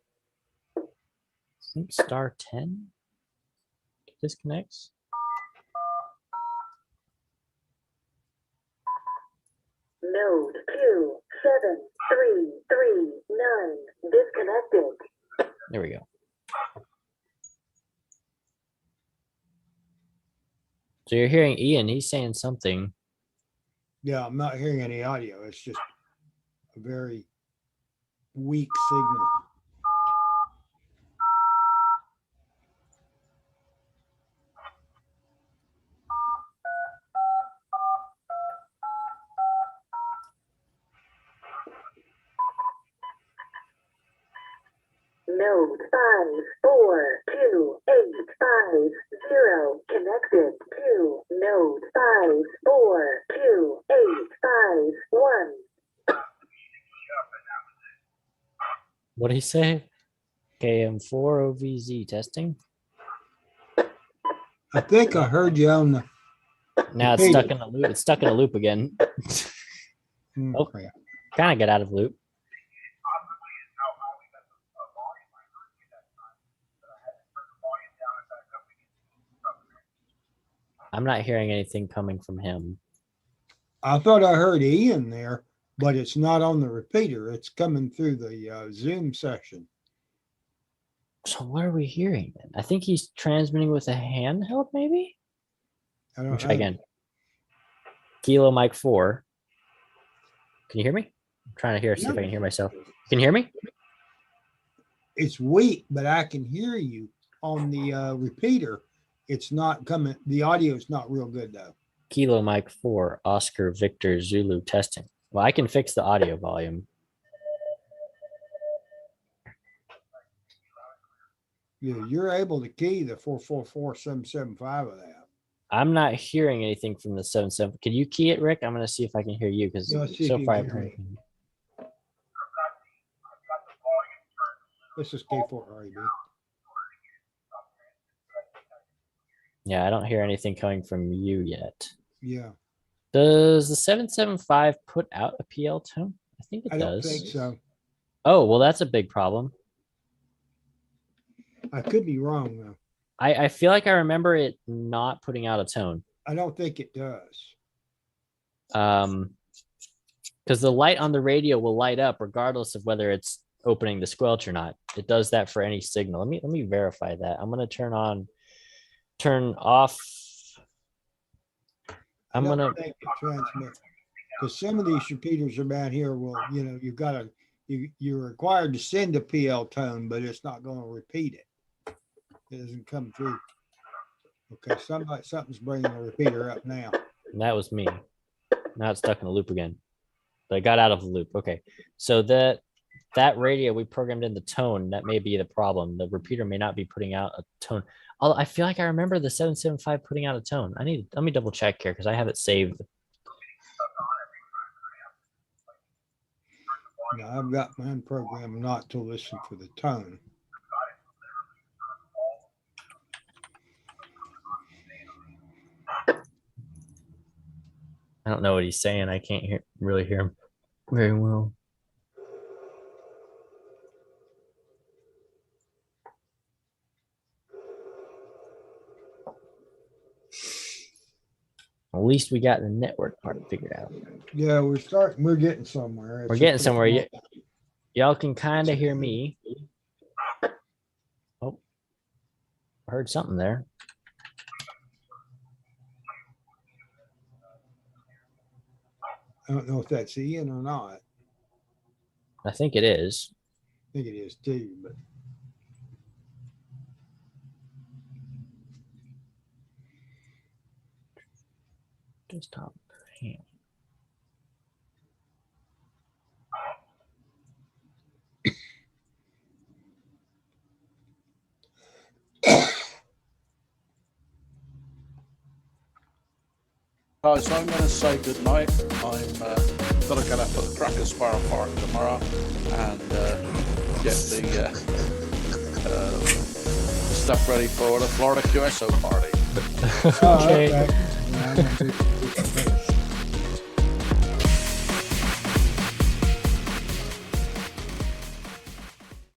Star 10 disconnects. Node 27339 disconnected. There we go. So you're hearing Ian, he's saying something. Yeah, I'm not hearing any audio. It's just a very weak signal. Node 5428550 connected to node 5428551. What did he say? KM4OVZ testing. I think I heard you on the. Now it's Hey. stuck in a loop. It's stuck in a loop again. Oh. Crap. Kind of get out of loop. I'm not hearing anything coming from him. I thought I heard Ian there, but it's not on the repeater. It's coming through the Zoom session. So what are we hearing then? I think he's transmitting with a handheld, maybe? I Let me don't try know. again. Kilo Mike 4. Can you hear me? I'm trying to see if I can hear myself. Can you hear me? It's weak, but I can hear you on the repeater. It's not coming. The audio is not real good though. Kilo Mike 4, Oscar Victor Zulu testing. Well, I can fix the audio volume. You're able to key the 444-775 of that. I'm not hearing anything from the 77. Can you key it, Rick? I'm going to see if I can hear you because Yeah, let's see if so you far can I've hear heard. me. This is K4RAB. Yeah, I don't hear anything coming from you yet. Yeah, Does the 775 put out a PL tone? I think it I don't does. think so. Oh, well, that's a big problem. I could be wrong though. I feel like I remember it not putting out a tone. I don't think it does. Because the light on the radio will light up regardless of whether it's opening the squelch or not. It does that for any signal. Let me verify that. I'm gonna turn off. I'm gonna think it transmits because some of these repeaters around here will, you're required to send a PL tone, but it's not going to repeat it. It doesn't come through. Okay, something's bringing the repeater up now. that was me. Now it's stuck in the loop again. But I got out of the loop. Okay. So that radio we programmed in the tone, that may be the problem. The repeater may not be putting out a tone. Although I feel like I remember the 775 putting out a tone. Let me double check here because I have it saved. Now I've got mine programmed not to listen for the tone. I don't know what he's saying. I can't really hear him very well. At least we got the network part figured out. Yeah, we're getting somewhere. We're getting somewhere. Y'all can kind of hear me. Oh, I heard something there. I don't know if that's Ian or not. I think it is. I think it is too, but Desktop. Yeah. Guys, I'm going to say good night. I'm got to get up at the Cracker Sparrow Park tomorrow and get the stuff ready for the Florida QSO party. Okay. okay.